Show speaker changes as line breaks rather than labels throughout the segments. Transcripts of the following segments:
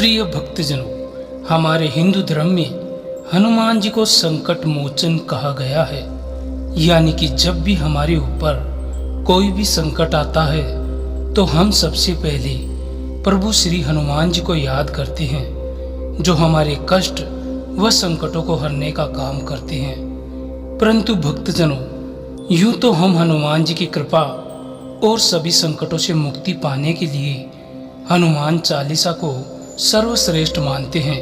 प्रिय भक्तजनों, हमारे हिंदू धर्म में हनुमान जी को संकट मोचन कहा गया है। यानी कि जब भी हमारे ऊपर कोई भी संकट आता है तो हम सबसे पहले प्रभु श्री हनुमान जी को याद करते हैं, जो हमारे कष्ट व संकटों को हरने का काम करते हैं। परंतु भक्तजनों, यूं तो हम हनुमान जी की कृपा और सभी संकटों से मुक्ति पाने के लिए हनुमान चालीसा को सर्वश्रेष्ठ मानते हैं।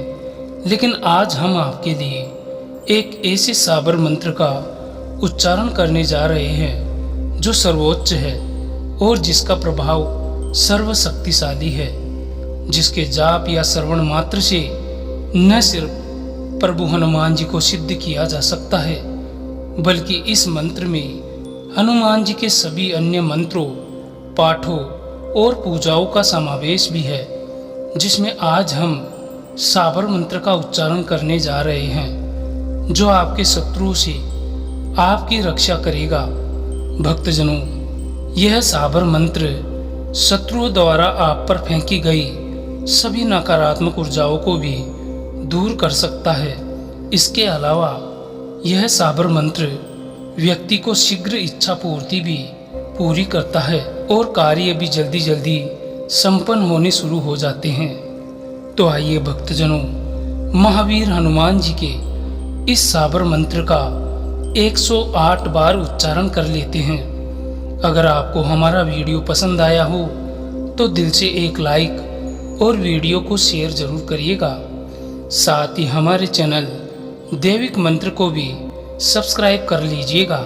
लेकिन आज हम आपके लिए एक ऐसे साबर मंत्र का उच्चारण करने जा रहे हैं जो सर्वोच्च है और जिसका प्रभाव सर्वशक्तिशाली है, जिसके जाप या श्रवण मात्र से न सिर्फ प्रभु हनुमान जी को सिद्ध किया जा सकता है, बल्कि इस मंत्र में हनुमान जी के सभी अन्य मंत्रों, पाठों और पूजाओं का समावेश भी है, जिसमें आज हम साबर मंत्र का उच्चारण करने जा रहे हैं, जो आपके शत्रुओं से आपकी रक्षा करेगा। भक्तजनों, यह साबर मंत्र शत्रुओं द्वारा आप पर फेंकी गई सभी नकारात्मक ऊर्जाओं को भी दूर कर सकता है। इसके अलावा यह साबर मंत्र व्यक्ति को शीघ्र इच्छा पूर्ति भी पूरी करता है और कार्य भी जल्दी जल्दी संपन्न होने शुरू हो जाते हैं। तो आइए भक्तजनों, महावीर हनुमान जी के इस साबर मंत्र का 108 बार उच्चारण कर लेते हैं। अगर आपको हमारा वीडियो पसंद आया हो तो दिल से एक लाइक और वीडियो को शेयर जरूर करिएगा। साथ ही हमारे चैनल दैविक मंत्र को भी सब्सक्राइब कर लीजिएगा,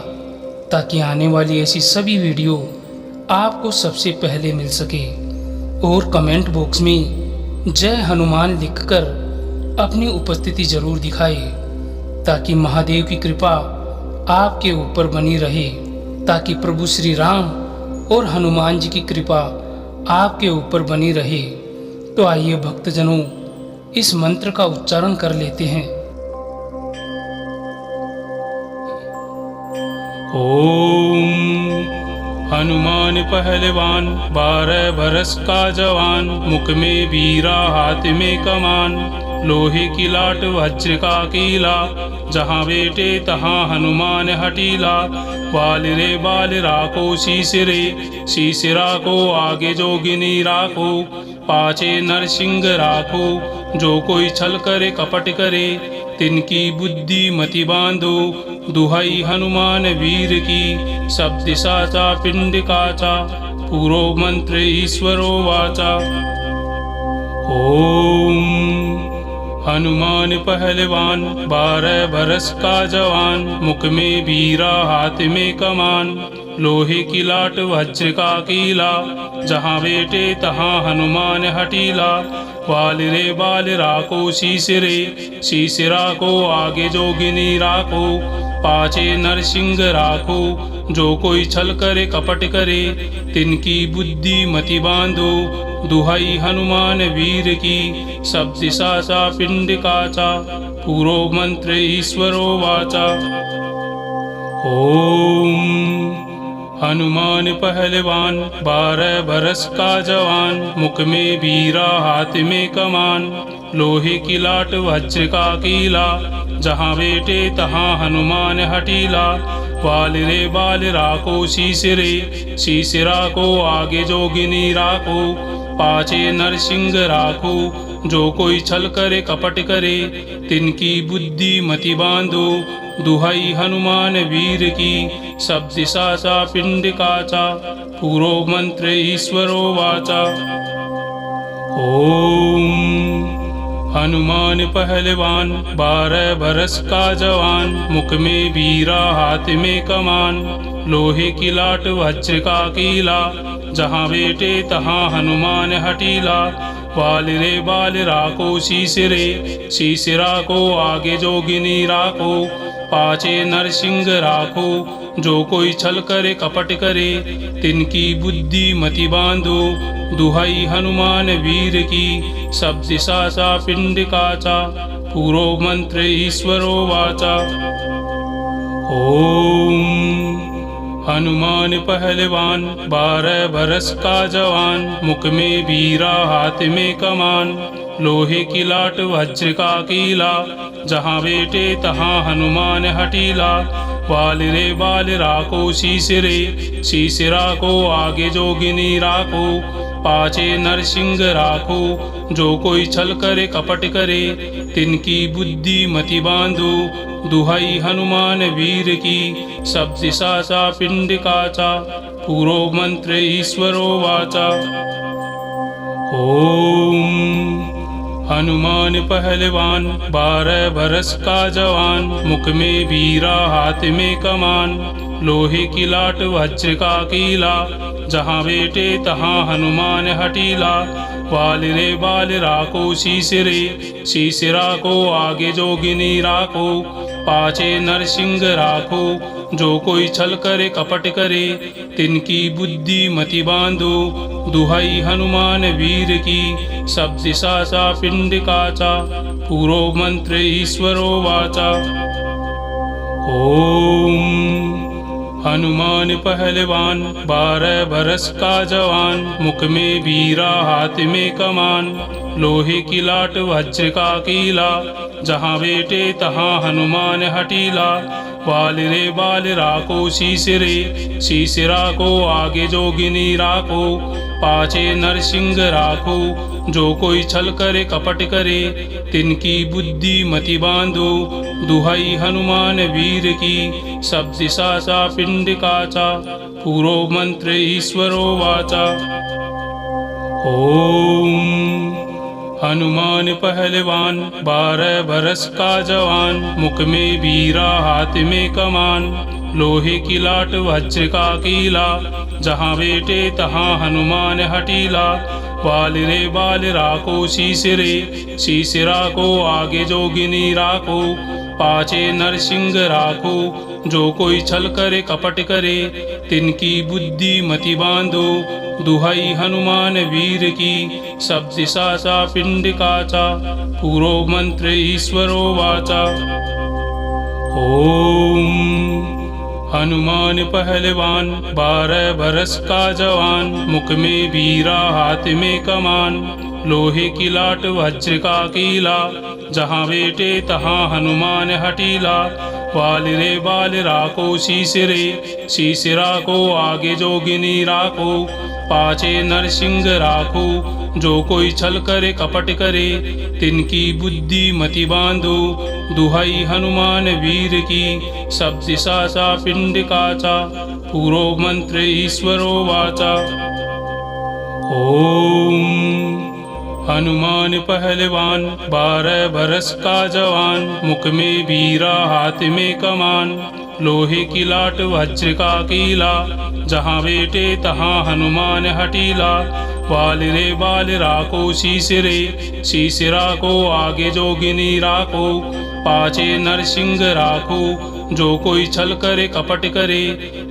ताकि आने वाली ऐसी सभी वीडियो आपको सबसे पहले मिल सके। और कमेंट बॉक्स में जय हनुमान लिखकर अपनी उपस्थिति जरूर दिखाए, ताकि महादेव की कृपा आपके ऊपर बनी रहे, ताकि प्रभु श्री राम और हनुमान जी की कृपा आपके ऊपर बनी रहे। तो आइए भक्तजनों, इस मंत्र का उच्चारण कर लेते हैं।
ओम हनुमान पहलवान, 12 बरस का जवान, मुख में वीरा हाथ में कमान, लोहे की लाट वज्र का कीला, जहाँ बेटे तहाँ हनुमान हटीला। बाल रे बाल राखो शीश रे, शीश राखो आगे जोगिनी राखो, पाछे नरसिंह राखो, जो कोई छल करे कपट करे, तिनकी बुद्धि मति बांधो। दुहाई हनुमान वीर की, शब्द साचा पिंड काचा, पूरो मंत्र ईश्वरो वाचा। ओम हनुमान पहलवान, 12 बरस का जवान, मुख में वीरा हाथ में कमान, लोहे की लाट वज्र का कीला, जहाँ बेटे तहाँ हनुमान हटीला। बाल रे बाल राखो शीश रे, शीश राखो आगे जोगिनी राखो, पाछे नरसिंह राखो, जो कोई छल करे कपट करे, तिनकी बुद्धि मति बांधो। दुहाई हनुमान वीर की, शब्द साचा पिंड काचा, पूरो मंत्र ईश्वरो वाचा। ओम हनुमान पहलवान, 12 बरस का जवान, मुख में वीरा हाथ में कमान, लोहे की लाट वज्र का कीला, जहाँ बेटे तहाँ हनुमान हटीला। बाल रे बाल राखो शीश रे, शीश राखो आगे जोगिनी राखो, पाछे नरसिंह राखो, जो कोई छल करे कपट करे, तिनकी बुद्धि मति बांधो। दुहाई हनुमान वीर की, शब्द साचा पिंड काचा, पूरो मंत्र ईश्वरो वाचा। ओम हनुमान पहलवान, 12 बरस का जवान, मुख में वीरा हाथ में कमान, लोहे की लाट वज्र का कीला, जहाँ बेटे तहाँ हनुमान हटीला। बाल रे बाल राखो शीश रे, शीश राखो आगे जोगिनी राखो, पाछे नरसिंह राखो, जो कोई छल करे कपट करे, तिनकी बुद्धि मति बांधो। दुहाई हनुमान वीर की, शब्द साचा पिंड काचा, पूरो मंत्र ईश्वरो वाचा। ओम हनुमान पहलवान, 12 बरस का जवान, मुख में वीरा हाथ में कमान, लोहे की लाट वज्र का कीला, जहाँ बैठे तहाँ हनुमान हटीला। बाल रे बाल राखो शीश रे, शीश राखो आगे जोगिनी राखो, पाछे नरसिंह राखो। जो कोई छल करे कपट करे, तिनकी बुद्धि मति बांधो। दुहाई हनुमान वीर की, सब दिशा सा पिंड काचा, पूरो मंत्र ईश्वरो वाचा। ओम हनुमान पहलवान, 12 बरस का जवान, मुख में वीरा हाथ में कमान। लोहे की लाट वज्र का कीला, जहाँ बैठे तहाँ हनुमान हटीला। बाल रे बाल राखो शीश रे, शीश राखो आगे जोगिनी राखो, पाछे नरसिंह राखो। जो कोई छल करे कपट करे, तिनकी बुद्धि मति बांधो। दुहाई हनुमान वीर की, सब दिशा सा पिंड काचा, पूरो मंत्र ईश्वरो वाचा। ओम हनुमान पहलवान, 12 बरस का जवान, मुख में वीरा हाथ में कमान। लोहे की लाट वज्र का कीला, जहाँ बैठे तहाँ हनुमान हटीला। बाल रे बाल राखो शीश रे, शीश राखो आगे जोगिनी राखो, पाछे नरसिंह राखो। जो कोई छल करे कपट करे, तिनकी बुद्धि मति बांधो। दुहाई हनुमान वीर की, सब दिशा सा पिंड काचा, पूरो मंत्र ईश्वरो वाचा। ओम हनुमान पहलवान, 12 बरस का जवान, मुख में वीरा हाथ में कमान। लोहे की लाट वज्र का कीला, जहाँ बैठे तहाँ हनुमान हटीला। बाल रे बाल राखो शीश रे, शीश राखो आगे जोगिनी राखो, पाछे नरसिंह राखो। जो कोई छल करे कपट करे, तिनकी बुद्धि मति बांधो। दुहाई हनुमान वीर की, सब दिशा सा पिंड काचा, पूरो मंत्र ईश्वरो वाचा। ओम हनुमान पहलवान, 12 बरस का जवान, मुख में वीरा हाथ में कमान। लोहे की लाट वज्र का कीला, जहाँ बैठे तहाँ हनुमान हटीला। बाल रे बाल राखो शीश रे, शीश राखो आगे जोगिनी राखो, पाछे नरसिंह राखो। जो कोई छल करे कपट करे, तिनकी बुद्धि मति बांधो। दुहाई हनुमान वीर की, सब दिशा सा पिंड काचा, पूरो मंत्र ईश्वरो वाचा। ओम हनुमान पहलवान, 12 बरस का जवान, मुख में वीरा हाथ में कमान। लोहे की लाट वज्र का कीला, जहाँ बैठे तहाँ हनुमान हटीला। बाल रे बाल राखो शीश रे, शीश राखो आगे जोगिनी राखो, पाछे नरसिंह राखो। जो कोई छल करे कपट करे,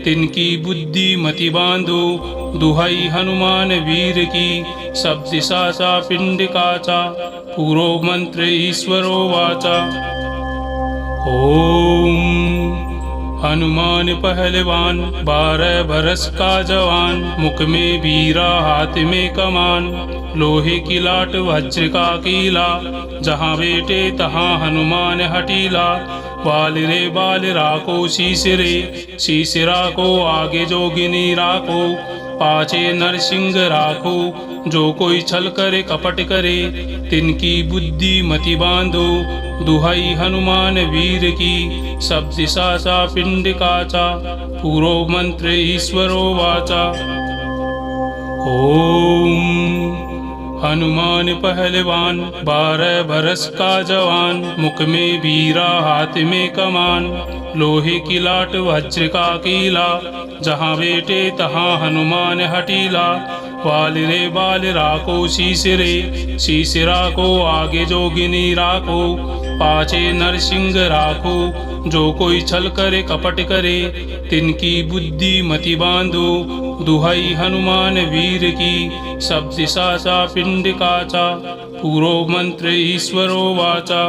तिनकी बुद्धि मति बांधो। दुहाई हनुमान वीर की, सब दिशा सा पिंड काचा, पूरो मंत्र ईश्वरो वाचा। ओम हनुमान पहलवान, 12 बरस का जवान, मुख में वीरा हाथ में कमान। लोहे की लाट वज्र का कीला, जहाँ बैठे तहाँ हनुमान हटीला। बाल रे बाल राखो शीश रे, शीश राखो आगे जोगिनी राखो, पाछे नरसिंह राखो। जो कोई छल करे कपट करे, तिनकी बुद्धि मति बांधो। दुहाई हनुमान वीर की, सब दिशा सा पिंड काचा, पूरो मंत्र ईश्वरो वाचा। ओम हनुमान पहलवान, 12 बरस का जवान, मुख में वीरा हाथ में कमान। लोहे की लाट वज्र का कीला, जहाँ बैठे तहाँ हनुमान हटीला। बाल रे बाल राखो शीश रे, शीश राखो आगे जोगिनी राखो, पाछे नरसिंह राखो। जो कोई छल करे कपट करे, तिनकी बुद्धि मति बांधो। दुहाई हनुमान वीर की, सब दिशा सा पिंड काचा, पूरो मंत्र ईश्वरो वाचा।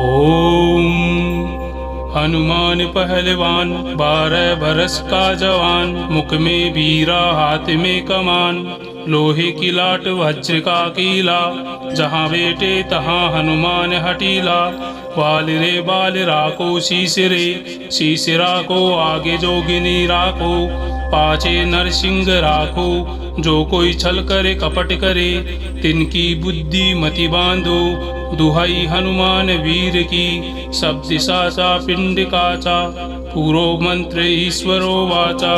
ओम हनुमान पहलवान, 12 बरस का जवान, मुख में वीरा हाथ में कमान। लोहे की लाट वज्र का कीला, जहाँ बैठे तहाँ हनुमान हटीला। बाल रे बाल राको शीश रे, शीश राको आगे जोगिनी राको, पाछे नरसिंह राखो। जो कोई छल करे कपट करे, तिनकी बुद्धि मति बांधो। दुहाई हनुमान वीर की, सब दिशा सा पिंड काचा, पूरो मंत्र ईश्वरो वाचा।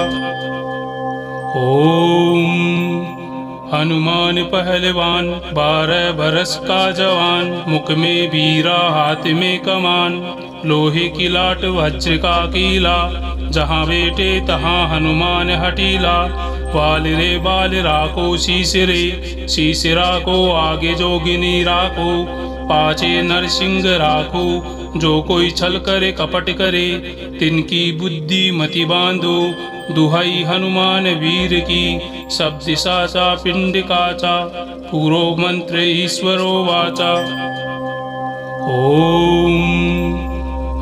ओम हनुमान पहलवान, 12 बरस का जवान, मुख में बीरा हाथ में कमान। लोहे की लाट वज्र का कीला, जहाँ बैठे तहाँ हनुमान हटीला। बाल रे बाल राको शीश रे, शीश राको आगे जोगिनी राको, पाछे नरसिंह राखो। जो कोई छल करे कपट करे, तिनकी बुद्धि मति बांधो। दुहाई हनुमान वीर की, सब दिशा सा पिंड काचा, पूरो मंत्र ईश्वरो वाचा। ओम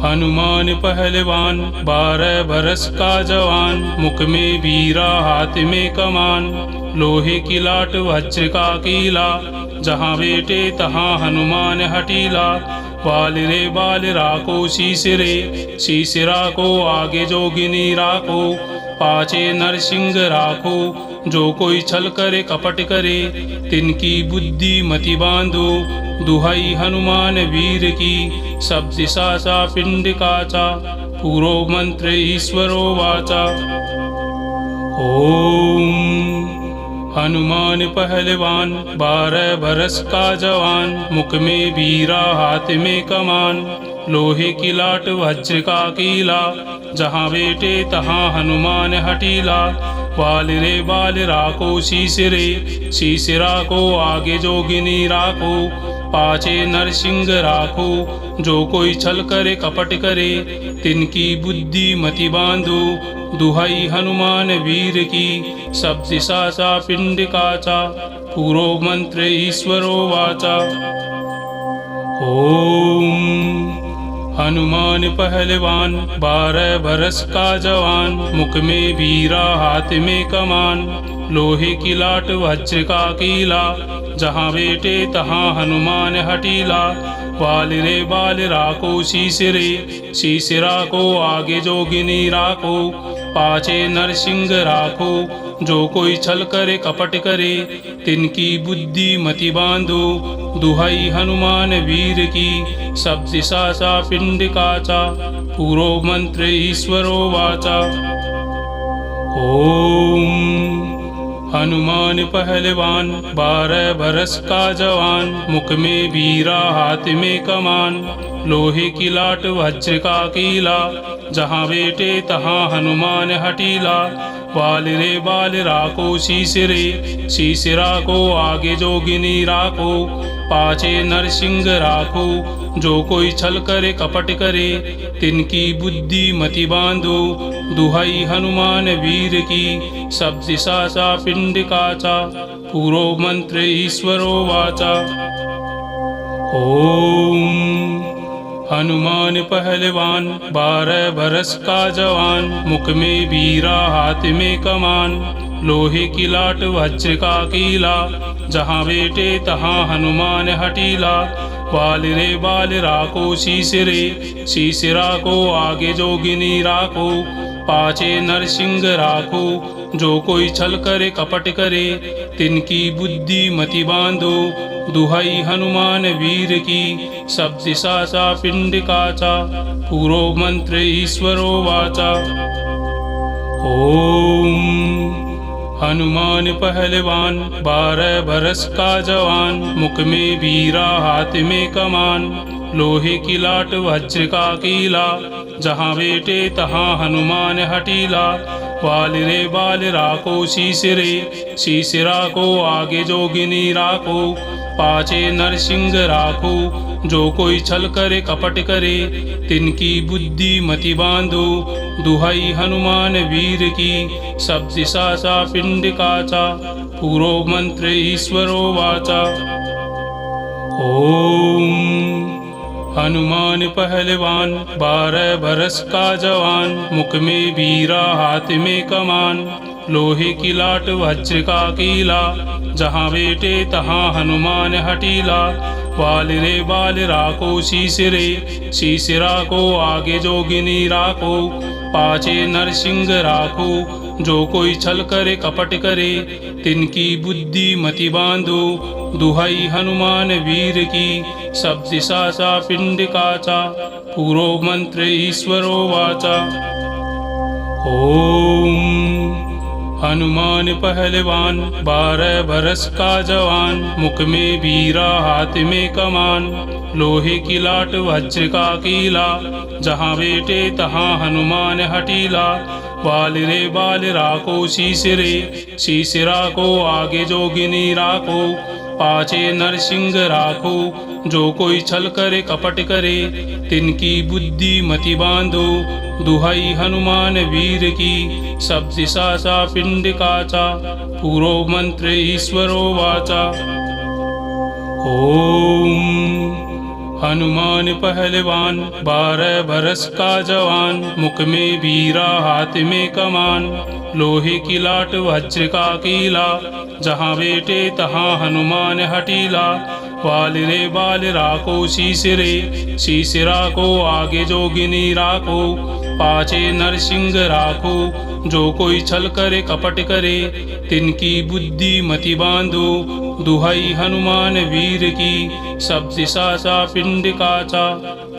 हनुमान पहलवान, 12 बरस का जवान, मुख में बीरा हाथ में कमान। लोहे की लाट वज्र का कीला, जहाँ बैठे तहाँ हनुमान हटीला। बाल रे बाल राको शीश रे, शीश राको आगे जोगिनी राको, पाछे नरसिंह राखो। जो कोई छल करे कपट करे, तिनकी बुद्धि मति बांधो। दुहाई हनुमान वीर की, सब दिशा सा पिंड काचा, पूरो मंत्र ईश्वरो वाचा। ओम हनुमान पहलवान, 12 बरस का जवान, मुख में बीरा हाथ में कमान। लोहे की लाट वज्र का कीला, जहाँ बैठे तहाँ हनुमान हटीला। बाल रे बाल राको शीश रे, शीश राको आगे जोगिनी राको, पाछे नरसिंह राखो। जो कोई छल करे कपट करे, तिनकी बुद्धि मति बांधो। दुहाई हनुमान वीर की, सब दिशा सा पिंड काचा, पूरो मंत्र ईश्वरो वाचा। ओम हनुमान पहलवान, 12 बरस का जवान, मुख में बीरा हाथ में कमान। लोहे की लाट वज्र का कीला, जहाँ बैठे तहाँ हनुमान हटीला। बाल रे बाल राको शीश रे, शीश राको आगे जोगिनी राको, पाछे नरसिंह राखो। जो कोई छल करे कपट करे, तिनकी बुद्धि मति बांधो। दुहाई हनुमान वीर की, सब दिशा सा पिंड काचा, पूरो मंत्र ईश्वरो वाचा। ओम हनुमान पहलवान, 12 बरस का जवान, मुख में बीरा हाथ में कमान। लोहे की लाट वज्र का कीला, जहाँ बैठे तहाँ हनुमान हटीला। बाल रे बाल राको शीश रे, शीश राको आगे जोगिनी राको, पाछे नरसिंह राखो। जो कोई छल करे कपट करे, तिनकी बुद्धि मति बांधो। दुहाई हनुमान वीर की, सब दिशा सा पिंड काचा, पूरो मंत्र ईश्वरो वाचा। ओम हनुमान पहलवान, 12 बरस का जवान, मुख में बीरा हाथ में कमान। लोहे की लाट वज्र का कीला, जहाँ बैठे तहाँ हनुमान हटीला। बाल रे बाल राको शीश रे, शीश राको आगे जोगिनी राको, पाछे नरसिंह राखो। जो कोई छल करे कपट करे, तिनकी बुद्धि मति बांधो। दुहाई हनुमान वीर की, सब दिशा सा पिंड काचा, पूरो मंत्र ईश्वरो वाचा। ओम हनुमान पहलवान, 12 बरस का जवान, मुख में बीरा हाथ में कमान। लोहे की लाट वज्र का कीला, जहाँ बैठे तहाँ हनुमान हटीला। बाल रे बाल राको शीश रे, शीश राको आगे जोगिनी राको, पाछे नरसिंह राखो। जो कोई छल करे कपट करे, तिनकी बुद्धि मति बांधो। दुहाई हनुमान वीर की, सब दिशा सा पिंड काचा, पूरो मंत्र ईश्वरो वाचा। ओम हनुमान पहलवान, 12 बरस का जवान, मुख में बीरा हाथ में कमान। लोहे की लाट वज्र का कीला, जहाँ बैठे तहाँ हनुमान हटीला। बाल रे बाल राखो शीश रे, शीश राखो आगे जोगिनी राखो, पाछे नरसिंह राखो, जो कोई छल करे कपट करे, तिनकी बुद्धि मति बांधो। दुहाई हनुमान वीर की, सब दिशा सा पिंड काचा, पूरो मंत्र ईश्वरो वाचा। ओम हनुमान पहलवान, 12 बरस का जवान, मुख में बीरा हाथ में कमान, लोहे की लाट वज्र का कीला, जहाँ बैठे तहाँ हनुमान हटीला। बाल रे बाल राखो शीश रे, शीश राखो आगे जोगिनी राखो, पाछे नरसिंह राखो, जो कोई छल करे कपट करे, तिनकी बुद्धि मति बांधो। दुहाई हनुमान वीर की, सब दिशा सा पिंड काचा, पूरो मंत्र ईश्वरो वाचा। ओम हनुमान पहलवान, 12 बरस का जवान, मुख में बीरा हाथ में कमान, लोहे की लाट वज्र का कीला, जहाँ बैठे तहाँ हनुमान हटीला। बाल रे बाल राखो शीश रे, शीश राखो आगे जोगिनी राखो, पाछे नरसिंह राखो, जो कोई छल करे कपट करे, तिनकी बुद्धि मति बांधो। दुहाई हनुमान वीर की, सब दिशा सा पिंड काचा,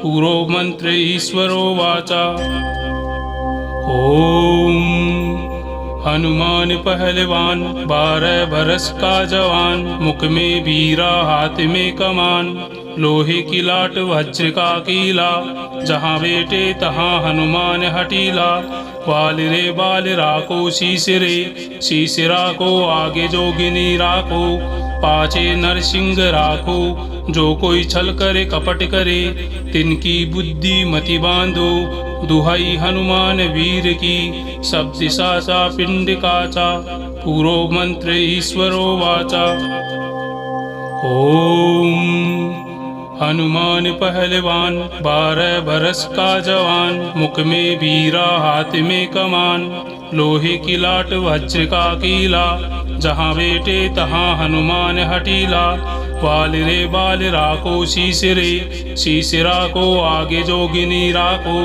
पूरो मंत्र ईश्वरो वाचा। ओम हनुमान पहलवान, 12 बरस का जवान, मुख में बीरा हाथ में कमान, लोहे की लाट वज्र का कीला, जहाँ बैठे तहाँ हनुमान हटीला। बाल रे बाल राखो शीश रे, शीश राखो आगे जोगिनी राखो, पाछे नरसिंह राखो, जो कोई छल करे कपट करे, तिनकी बुद्धि मति बांधो। दुहाई हनुमान वीर की, सब दिशा सा पिंड काचा, पूरो मंत्र ईश्वरो वाचा। ओम हनुमान पहलवान, 12 बरस का जवान, मुख में बीरा हाथ में कमान, लोहे की लाट वज्र का कीला, जहाँ बैठे तहाँ हनुमान हटीला। बाल रे बाल राखो शीश रे, शीश राखो आगे जोगिनी राखो,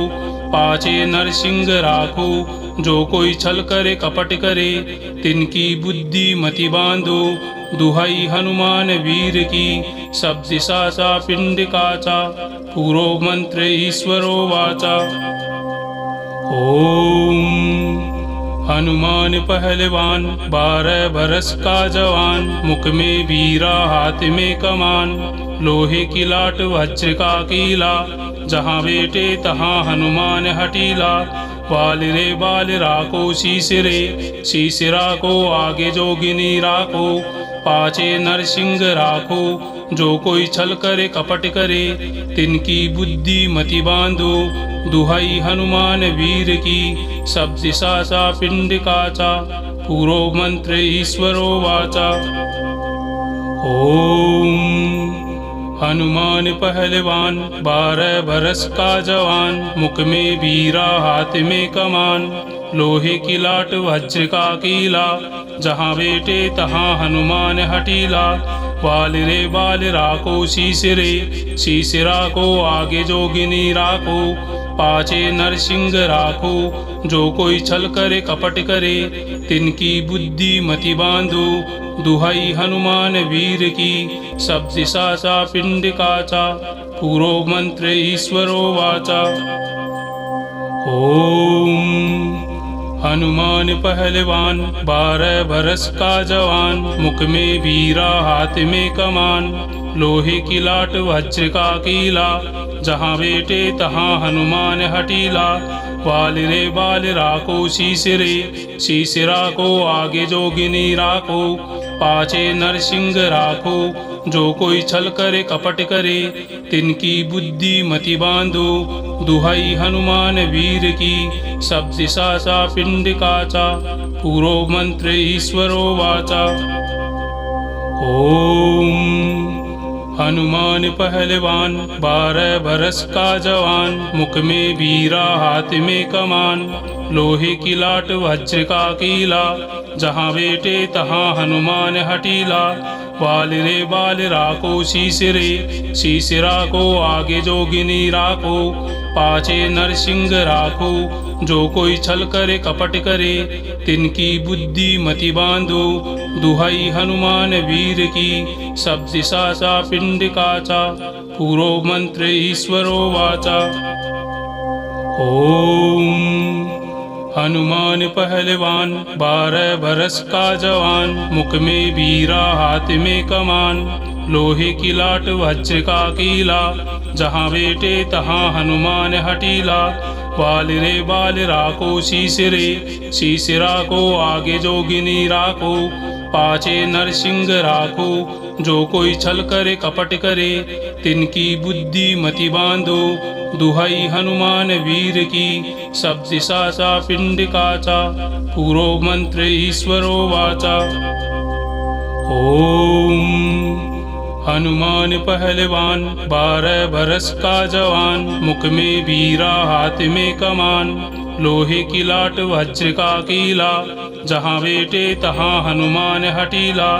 पाछे नरसिंह राखो, जो कोई छल करे कपट करे, तिनकी बुद्धि मति बांधो। दुहाई हनुमान वीर की, सब दिशा सा पिंड काचा, पूरो मंत्र ईश्वरो वाचा। ओम हनुमान पहलवान, 12 बरस का जवान, मुख में बीरा हाथ में कमान, लोहे की लाट वज्र का कीला, जहाँ बैठे तहाँ हनुमान हटीला। बाल रे बाल राखो शीश रे, शीश राखो आगे जोगिनी राखो, पाछे नरसिंह राखो, जो कोई छल करे कपट करे, तिनकी बुद्धि मति बांधो। दुहाई हनुमान वीर की, सब दिशा सा पिंड काचा, पूरो मंत्र ईश्वरो वाचा। ओम हनुमान पहलवान, 12 बरस का जवान, मुख में बीरा हाथ में कमान, लोहे की लाट वज्र का कीला, जहाँ बैठे तहाँ हनुमान हटीला। बाल रे बाल राखो शीश रे, शीश राखो आगे जोगिनी राखो, पाछे नरसिंह राखो, जो कोई छल करे कपट करे, तिनकी बुद्धि मति बांधो। दुहाई हनुमान वीर की, सब दिशा सा पिंड काचा, पूरो मंत्र ईश्वरो वाचा। ओम हनुमान पहलवान, 12 बरस का जवान, मुख में बीरा हाथ में कमान, लोहे की लाट वज्र का कीला, जहाँ बैठे तहाँ हनुमान हटीला। बाल रे बाल राखो शीश रे, शीश राखो आगे जोगिनी राखो, पाछे नरसिंह राखो, जो कोई छल करे कपट करे, तिनकी बुद्धि मति बांधो। दुहाई हनुमान वीर की, सब दिशा सा पिंड काचा, पूरो मंत्र ईश्वरो वाचा। ओम हनुमान पहलवान 12 बरस का जवान, मुख में बीरा हाथ में कमान, लोहे की लाट वज्र का कीला, जहाँ बेटे तहाँ हनुमान हटीला। बाल रे बाल राखो शीश रे, शीश राखो आगे जोगिनी राखो, पाछे नरसिंह राखो, जो कोई छल करे कपट करे, तिनकी बुद्धि मति बांधो। दुहाई हनुमान वीर की, सब दिशा सा पिंड काचा, पूरो मंत्र ईश्वरो वाचा। ओम हनुमान पहलवान 12 बरस का जवान, मुख में बीरा हाथ में कमान, लोहे की लाट वज्र का कीला, जहाँ बेटे तहाँ हनुमान हटीला। बाल रे बाल राखो शीश रे, शीश राखो आगे जोगिनी राखो, पाछे नरसिंह राखो, जो कोई छल करे कपट करे, तिनकी बुद्धि मति बांधो। दुहाई हनुमान वीर की, सब दिशा सा पिंड काचा, पूरो मंत्र ईश्वरो वाचा। ओम हनुमान पहलवान 12 बरस का जवान, मुख में बीरा हाथ में कमान, लोहे की लाट वज्र का कीला, जहाँ बेटे तहाँ हनुमान हटीला।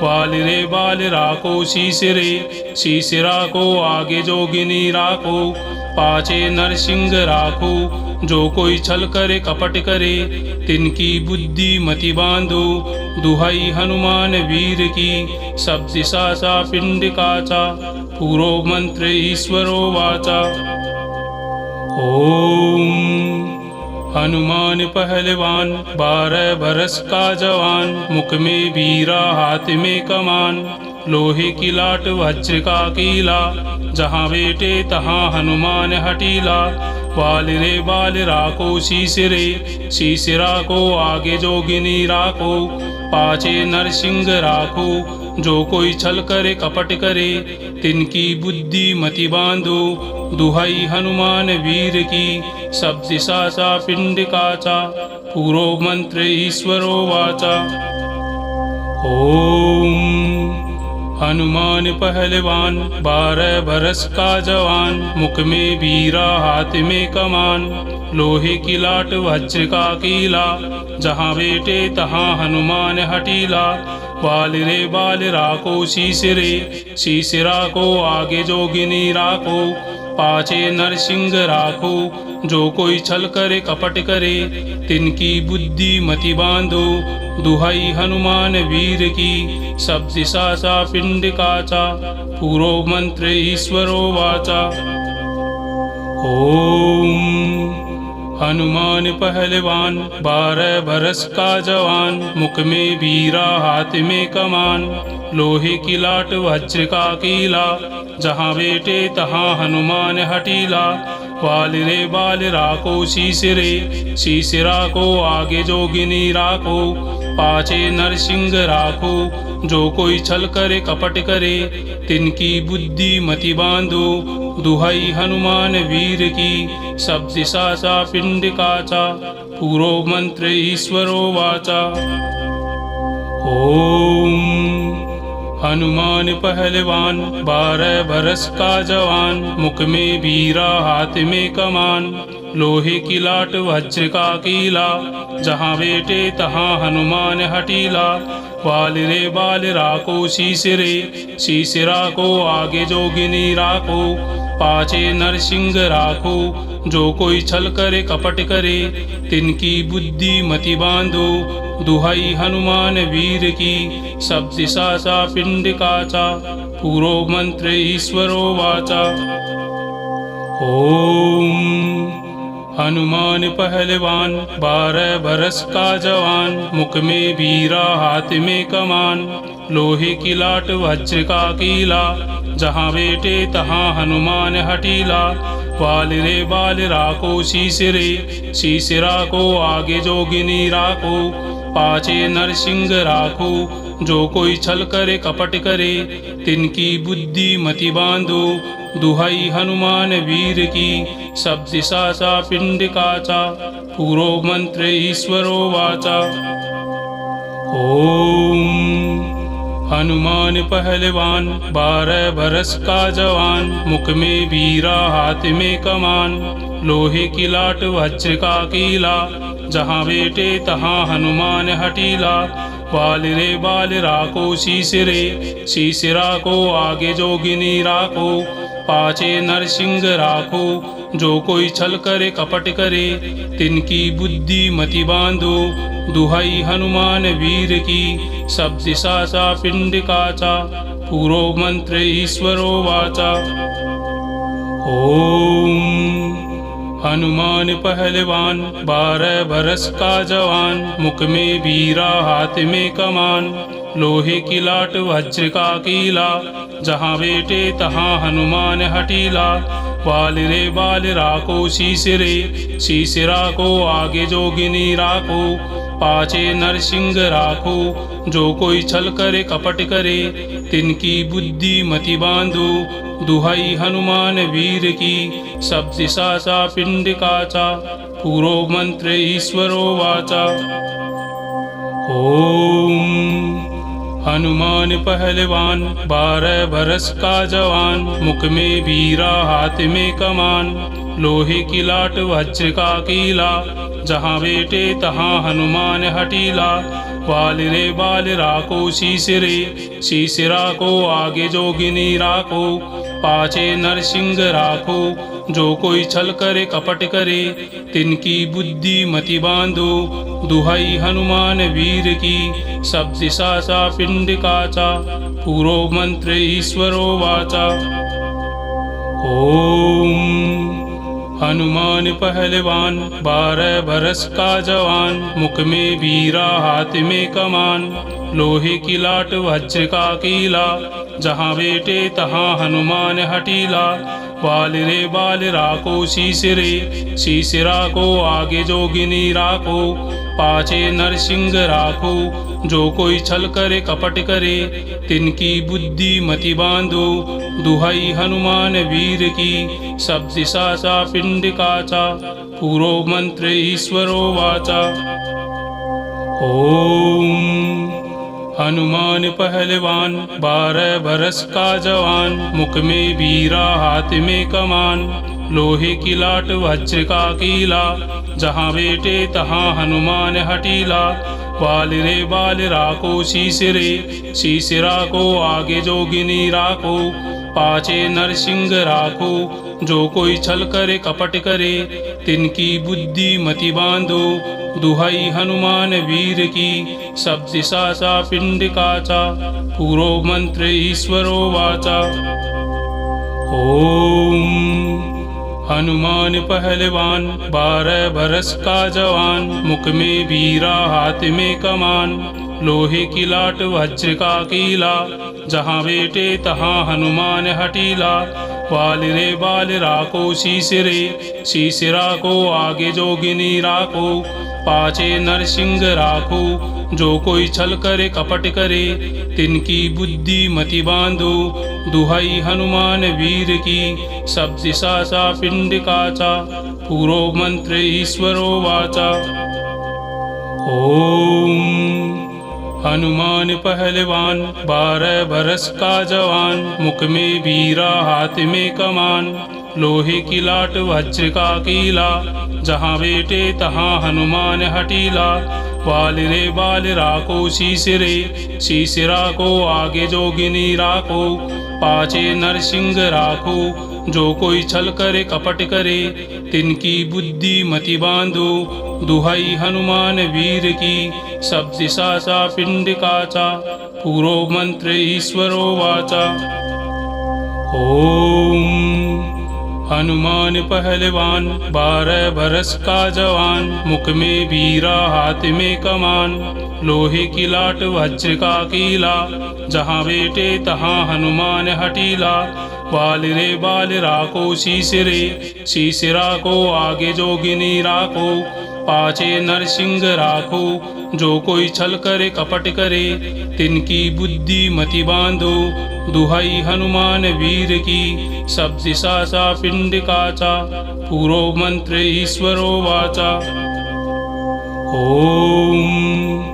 बाल रे बाल राखो शीश रे, शीश राखो आगे जोगिनी राखो, पाछे नरसिंह राखो, जो कोई छल करे कपट करे, तिनकी बुद्धि मति बांधो। दुहाई हनुमान वीर की, सब दिशा सा पिंड काचा, पूरो मंत्र ईश्वरो वाचा। ओम हनुमान पहलवान 12 बरस का जवान, मुख में बीरा हाथ में कमान, लोहे की लाट वज्र का कीला, जहाँ बेटे तहाँ हनुमान हटीला। बाल रे बाल राखो शीश रे, शीश राखो आगे जोगिनी राखो, पाछे नरसिंह राखो, जो कोई छल करे कपट करे, तिनकी बुद्धि मति बांधो। दुहाई हनुमान वीर की, सब दिशा सा पिंड काचा, पूरो मंत्र ईश्वरो वाचा। ओम हनुमान पहलवान 12 बरस का जवान, मुख में बीरा हाथ में कमान, लोहे की लाट वज्र का कीला, जहाँ बेटे तहाँ हनुमान हटीला। बाल रे बाल राखो शीश रे, शीश राखो आगे जोगिनी राखो, पाछे नरसिंह राखो, जो कोई छल करे कपट करे, तिनकी बुद्धि मति बांधो। दुहाई हनुमान वीर की, सब दिशा सा पिंड काचा, पूरो मंत्र ईश्वरो वाचा। ओम हनुमान पहलवान 12 बरस का जवान, मुख में बीरा हाथ में कमान, लोहे की लाट वज्र का कीला, जहाँ बेटे तहाँ हनुमान हटीला। बाल रे बाल राखो शीश रे, शीश राखो आगे जोगिनी राखो, पाछे नरसिंह राखो, जो कोई छल करे कपट करे, तिनकी बुद्धि मति बांधो। दुहाई हनुमान वीर की, सब दिशा सा पिंड काचा, पूरो मंत्र ईश्वरो वाचा। ओम हनुमान पहलवान 12 बरस का जवान, मुख में बीरा हाथ में कमान, लोहे की लाट वज्र का कीला, जहाँ बेटे तहाँ हनुमान हटीला। बाल रे बाल राखो शीश रे, शीश राखो आगे जोगिनी राखो, पाछे नरसिंह राखो, जो कोई छल करे कपट करे, तिनकी बुद्धि मति बांधो। दुहाई हनुमान वीर की, सब दिशा सा पिंड काचा, पूरो मंत्र ईश्वरो वाचा। ओम हनुमान पहलवान 12 बरस का जवान, मुख में बीरा हाथ में कमान, लोहे की लाट वज्र का कीला, जहाँ बेटे तहाँ हनुमान हटीला। बाल रे बाल राखो शीश रे, शीश राखो आगे जोगिनी राखो, पाछे नरसिंह राखो, जो कोई छल करे कपट करे, तिनकी बुद्धि मति बांधो। दुहाई हनुमान वीर की, सब दिशा सा पिंड काचा, पूरो मंत्र ईश्वरो वाचा। ओम हनुमान पहलवान 12 बरस का जवान, मुख में बीरा हाथ में कमान, लोहे की लाट वज्र का कीला, जहाँ बेटे तहाँ हनुमान हटीला। बाल रे बाल राखो शीश रे, शीश राखो आगे जोगिनी राखो, पाछे नरसिंह राखो, जो कोई छल करे कपट करे, तिनकी बुद्धि मति बांधो। दुहाई हनुमान वीर की, सब दिशा सा पिंड काचा, पूरो मंत्र ईश्वरो वाचा। ओम हनुमान पहलवान 12 बरस का जवान, मुख में बीरा हाथ में कमान, लोहे की लाट वज्र का कीला, जहाँ बेटे तहाँ हनुमान हटीला। बाल रे बाल राखो शीश रे, शीश राखो आगे जोगिनी राखो, पाछे नरसिंह राखो, जो कोई छल करे कपट करे, तिनकी बुद्धि मति बांधो। दुहाई हनुमान वीर की, सब दिशा सा पिंड काचा, पूरो मंत्र ईश्वरो वाचा। ओम हनुमान पहलवान 12 बरस का जवान, मुख में बीरा हाथ में कमान, लोहे की लाट वज्र का कीला, जहाँ बेटे तहाँ हनुमान हटीला। बाल रे बाल राखो शीश रे, शीश राखो आगे जोगिनी राखो, पाछे नरसिंह राखो, जो कोई छल करे कपट करे, तिनकी बुद्धि मति बांधो। दुहाई हनुमान वीर की, सब दिशा सा पिंड काचा, पूरो मंत्र ईश्वरो वाचा। ओम हनुमान पहलवान 12 बरस का जवान, मुख में बीरा हाथ में कमान, लोहे की लाट वज्र का कीला, जहाँ बेटे तहाँ हनुमान हटीला। बाल रे बाल राखो शीश रे, शीश राखो आगे जोगिनी राखो, पाछे नरसिंह राखो, जो कोई छल करे कपट करे, तिनकी बुद्धि मति बांधो। दुहाई हनुमान वीर की, सब दिशा सा पिंड काचा, पूरो मंत्र ईश्वरो वाचा। ओम हनुमान पहलवान 12 बरस का जवान, मुख में बीरा हाथ में कमान, लोहे की लाट वज्र का कीला, जहाँ बेटे तहाँ हनुमान हटीला। बाल रे बाल राखो शीश रे, शीश राखो आगे जोगिनी राखो, पाछे नरसिंह राखो, जो कोई छल करे कपट करे, तिनकी बुद्धि मति बांधो। दुहाई हनुमान वीर की, सब दिशा सा पिंड काचा, पूरो मंत्र ईश्वरो वाचा। ओम हनुमान पहलवान 12 बरस का जवान, मुख में बीरा हाथ में कमान, लोहे की लाट वज्र का कीला, जहाँ बेटे तहाँ हनुमान हटीला। बाल रे बाल राखो शीश रे, शीश राखो आगे जोगिनी राखो, पाछे नरसिंह राखो, जो कोई छल करे कपट करे, तिनकी बुद्धि मति बांधो। दुहाई हनुमान वीर की, सब दिशा सा पिंड काचा, पूरो मंत्र ईश्वरो वाचा। ओम हनुमान पहलवान 12 बरस का जवान, मुख में बीरा हाथ में कमान, लोहे की लाट वज्र का कीला, जहाँ बेटे तहाँ हनुमान हटीला। बाल रे बाल राखो शीश रे, शीश राखो आगे जोगिनी राखो, पाछे नरसिंह राखो, जो कोई छल करे कपट करे, तिनकी बुद्धि मति बांधो। दुहाई हनुमान वीर की, सब दिशा सा पिंड काचा, पूरो मंत्र ईश्वरो वाचा। ओम हनुमान पहलवान 12 बरस का जवान, मुख में बीरा हाथ में कमान, लोहे की लाट वज्र का कीला, जहाँ बेटे तहाँ हनुमान हटीला। बाल रे बाल राखो शीश रे, शीश राखो आगे जोगिनी राखो, पाछे नरसिंह राखो, जो कोई छल करे कपट करे, तिनकी बुद्धि मति बांधो। दुहाई हनुमान वीर की, सब दिशा सा पिंड काचा, पूरो मंत्र ईश्वरो वाचा। ओम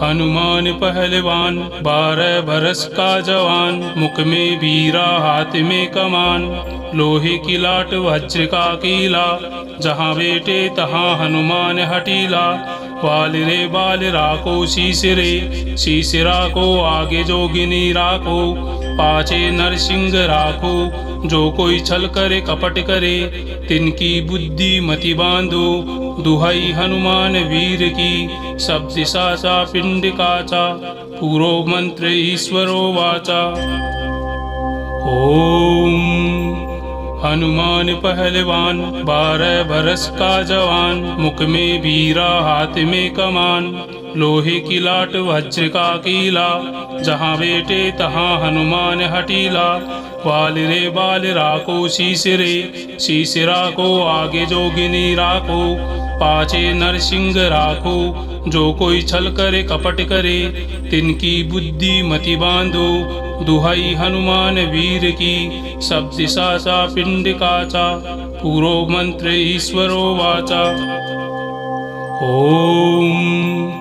हनुमान पहलवान 12 बरस का जवान, मुख में बीरा हाथ में कमान, लोहे की लाट वज्र का कीला, जहाँ बेटे तहाँ हनुमान हटीला। बाल रे बाल राखो शीश रे, शीश राखो आगे जोगिनी राखो, पाछे नरसिंह राखो, जो कोई छल करे कपट करे, तिनकी बुद्धि मति बांधो। दुहाई हनुमान वीर की, सब दिशा सा पिंड काचा, पूरो मंत्र ईश्वरो वाचा। ओम हनुमान पहलवान 12 बरस का जवान, मुख में बीरा हाथ में कमान, लोहे की लाट वज्र का कीला, जहाँ बेटे तहाँ हनुमान हटीला। बाल रे बाल राखो शीश रे, शीश राखो आगे जोगिनी राखो, पाछे नरसिंह राखो, जो कोई छल करे कपट करे, तिनकी बुद्धि मति बांधो। दुहाई हनुमान वीर की, सब दिशा सा पिंड काचा, पूरो मंत्र ईश्वरो वाचा। ओम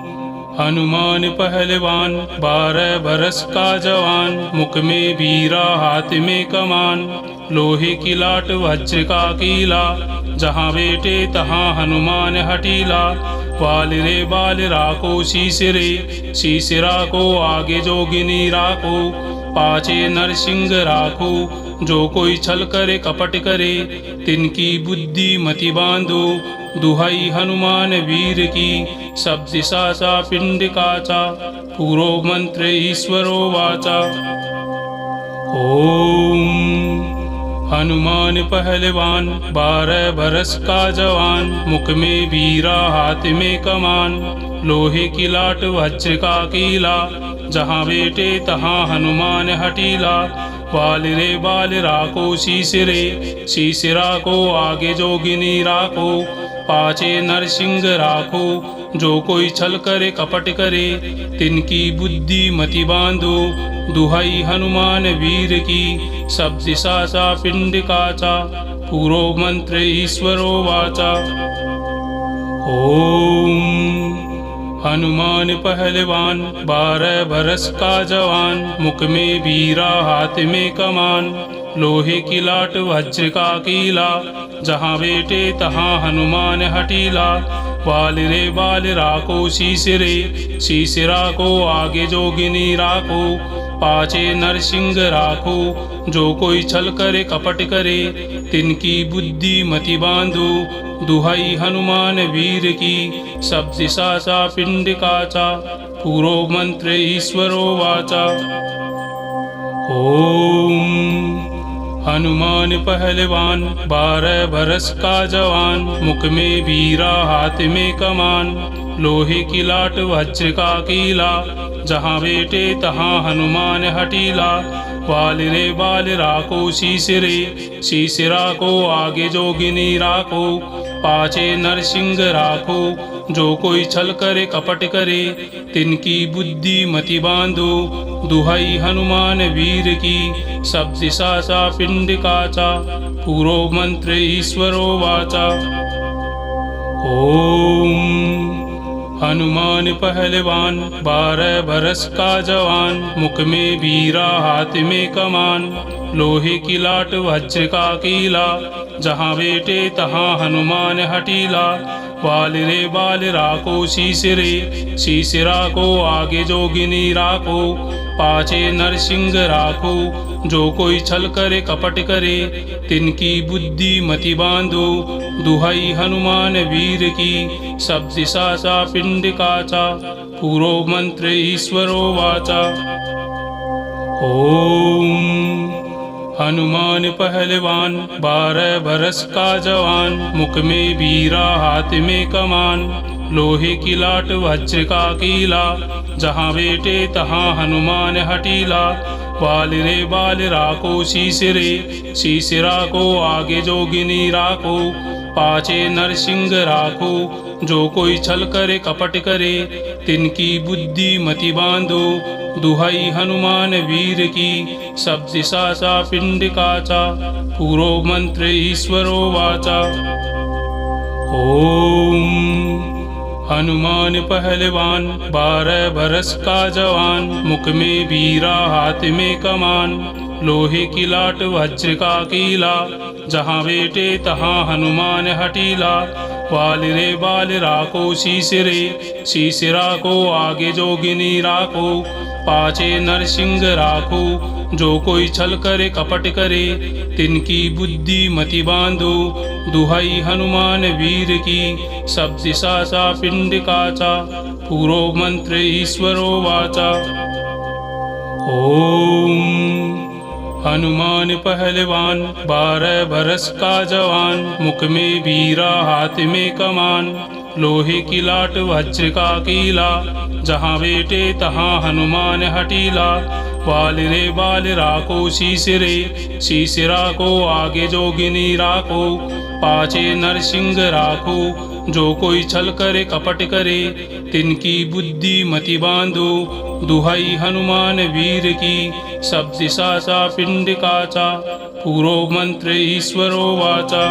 हनुमान पहलवान 12 बरस का जवान, मुख में बीरा हाथ में कमान, लोहे की लाट वज्र का कीला, जहाँ बेटे तहाँ हनुमान हटीला। बाल रे बाल राखो शीश रे, शीश राखो आगे जोगिनी राखो, पाछे नरसिंह राखो, जो कोई छल करे कपट करे, तिनकी बुद्धि मति बांधो। दुहाई हनुमान वीर की, सब दिशा सा पिंड काचा, पूरो मंत्र ईश्वरो वाचा। ओम हनुमान पहलवान 12 बरस का जवान, मुख में बीरा हाथ में कमान, लोहे की लाट वज्र का कीला, जहाँ बेटे तहाँ हनुमान हटीला। बाल रे बाल राखो शीश रे, शीश राखो आगे जोगिनी राखो, पाछे नरसिंह राखो, जो कोई छल करे कपट करे, तिनकी बुद्धि मति बांधो। दुहाई हनुमान वीर की, सब दिशा सा पिंड काचा, पूरो मंत्र ईश्वरो वाचा। ओम हनुमान पहलवान 12 बरस का जवान, मुख में बीरा हाथ में कमान, लोहे की लाट वज्र का कीला, जहाँ बेटे तहाँ हनुमान हटीला। बाल रे बाल राखो शीश रे, शीश राखो आगे जोगिनी राखो, पाछे नरसिंह राखो, जो कोई छल करे कपट करे, तिनकी बुद्धि मति बांधो। दुहाई हनुमान वीर की, सब दिशा सा पिंड काचा, पूरो मंत्र ईश्वरो वाचा। ओम हनुमान पहलवान 12 बरस का जवान, मुख में बीरा हाथ में कमान, लोहे की लाट वज्र का कीला, जहाँ बेटे तहाँ हनुमान हटीला। बाल रे बाल राखो शीश रे, शीश राखो आगे जोगिनी राखो, पाछे नरसिंह राखो, जो कोई छल करे कपट करे, तिनकी बुद्धि मति बांधो। दुहाई हनुमान वीर की, सब दिशा सा पिंड काचा, पूरो मंत्र ईश्वरो वाचा। ओम हनुमान पहलवान 12 बरस का जवान, मुख में बीरा हाथ में कमान, लोहे की लाट वज्र का कीला, जहाँ बेटे तहाँ हनुमान हटीला। बाल रे बाल राखो शीश रे, शीश राखो आगे जोगिनी राखो, पाछे नरसिंह राखो, जो कोई छल करे कपट करे, तिनकी बुद्धि मति बांधो। दुहाई हनुमान वीर की, सब दिशा सा पिंड काचा, पूरो मंत्र ईश्वरो वाचा। ओम हनुमान पहलवान 12 बरस का जवान, मुख में बीरा हाथ में कमान, लोहे की लाट वज्र का कीला, जहाँ बेटे तहाँ हनुमान हटीला। बाल रे बाल राखो शीश रे, शीश राखो आगे जोगिनी राखो, पाछे नरसिंह राखो, जो कोई छल करे कपट करे, तिनकी बुद्धि मति बांधो। दुहाई हनुमान वीर की, सब दिशा सा पिंड काचा, पूरो मंत्र ईश्वरो वाचा। ओम हनुमान पहलवान 12 बरस का जवान, मुख में बीरा हाथ में कमान, लोहे की लाट वज्र का कीला, जहाँ बेटे तहाँ हनुमान हटीला। बाल रे बाल राखो शीश रे, शीश राखो आगे जोगिनी राखो, पाछे नरसिंह राखो, जो कोई छल करे कपट करे, तिनकी बुद्धि मति बांधो। दुहाई हनुमान वीर की, सब दिशा सा पिंड काचा, पूरो मंत्र ईश्वरो वाचा। ओम हनुमान पहलवान 12 बरस का जवान, मुख में बीरा हाथ में कमान, लोहे की लाट वज्र का कीला, जहाँ बेटे तहाँ हनुमान हटीला। बाल रे बाल राखो शीश रे, शीश राखो आगे जोगिनी राखो, पाछे नरसिंह राखो, जो कोई छल करे कपट करे, तिनकी बुद्धि मति बांधो। दुहाई हनुमान वीर की, सब दिशा सा पिंड काचा, पूरो मंत्र ईश्वरो वाचा।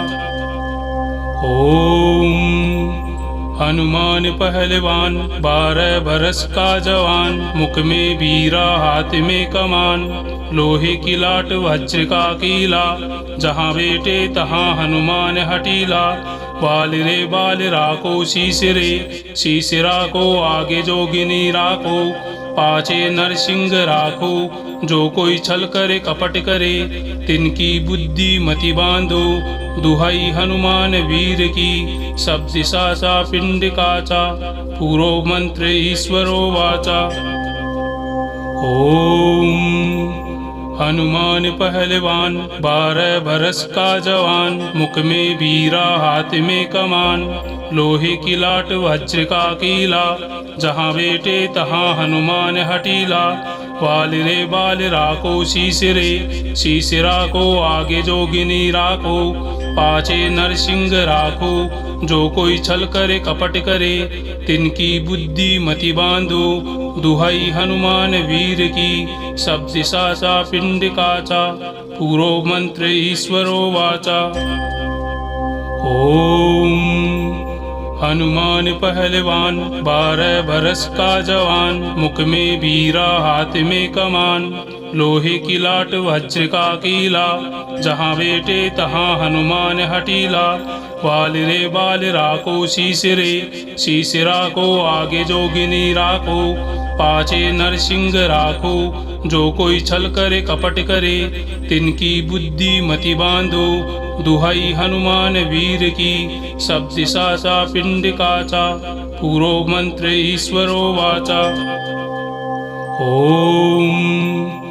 ओम हनुमान पहलवान 12 बरस का जवान, मुख में बीरा हाथ में कमान, लोहे की लाट वज्र का कीला, जहाँ बेटे तहाँ हनुमान हटीला। बाल रे बाल राखो शीश रे, शीश राखो आगे जोगिनी राखो, पाछे नरसिंह राखो, जो कोई छल करे कपट करे, तिनकी बुद्धि मति बांधो। दुहाई हनुमान वीर की, सब दिशा सा पिंड काचा, पूरो मंत्र ईश्वरो वाचा। ओम हनुमान पहलवान 12 बरस का जवान, मुख में बीरा हाथ में कमान, लोहे की लाट वज्र का कीला, जहाँ बेटे तहाँ हनुमान हटीला। बाल रे बाल राखो शीश रे, शीश राखो आगे जोगिनी राखो, पाछे नरसिंह राखो, जो कोई छल करे कपट करे, तिनकी बुद्धि मति बांधो। दुहाई हनुमान वीर की, सब दिशा सा पिंड काचा, पूरो मंत्र ईश्वरो वाचा। ओम हनुमान पहलवान 12 बरस का जवान, मुख में बीरा हाथ में कमान, लोहे की लाट वज्र का कीला, जहाँ बेटे तहाँ हनुमान हटीला। बाल रे बाल राखो शीश रे, शीश राखो आगे जोगिनी राखो, पाछे नरसिंह राखो, जो कोई छल करे कपट करे, तिनकी बुद्धि मति बांधो। दुहाई हनुमान वीर की, सब दिशा सा पिंड काचा, पूरो मंत्र ईश्वरो वाचा। ओम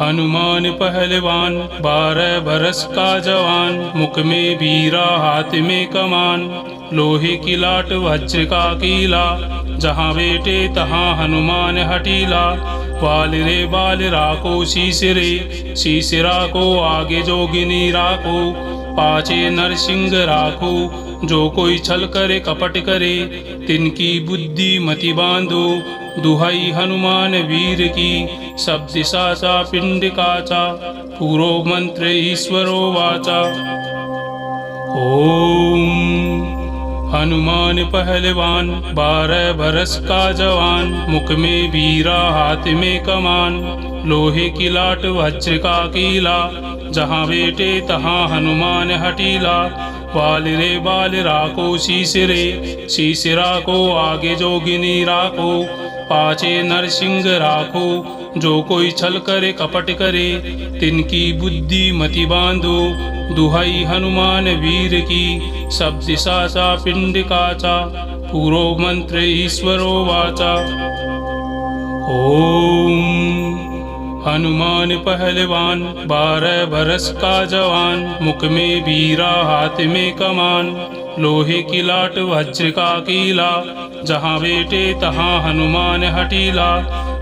हनुमान पहलवान 12 बरस का जवान, मुख में बीरा हाथ में कमान, लोहे की लाट वज्र का कीला, जहाँ बेटे तहाँ हनुमान हटीला। बाल रे बाल राखो शीश रे, शीश राखो आगे जोगिनी राखो, पाछे नरसिंह राखो, जो कोई छल करे कपट करे, तिनकी बुद्धि मति बांधो। दुहाई हनुमान वीर की, सब दिशा सा पिंड काचा, पूरो मंत्र ईश्वरो वाचा। ओम हनुमान पहलवान 12 बरस का जवान, मुख में बीरा हाथ में कमान, लोहे की लाट वज्र का कीला, जहाँ बेटे तहाँ हनुमान हटीला। बाल रे बाल राखो शीश रे, शीश राखो आगे जोगिनी राखो, पाछे नरसिंह राखो, जो कोई छल करे कपट करे, तिनकी बुद्धि मति बांधो। दुहाई हनुमान वीर की, सब दिशा सा पिंड काचा, पूरो मंत्र ईश्वरो वाचा। ओम हनुमान पहलवान 12 बरस का जवान, मुख में बीरा हाथ में कमान, लोहे की लाट वज्र का कीला, जहाँ बेटे तहाँ हनुमान हटीला।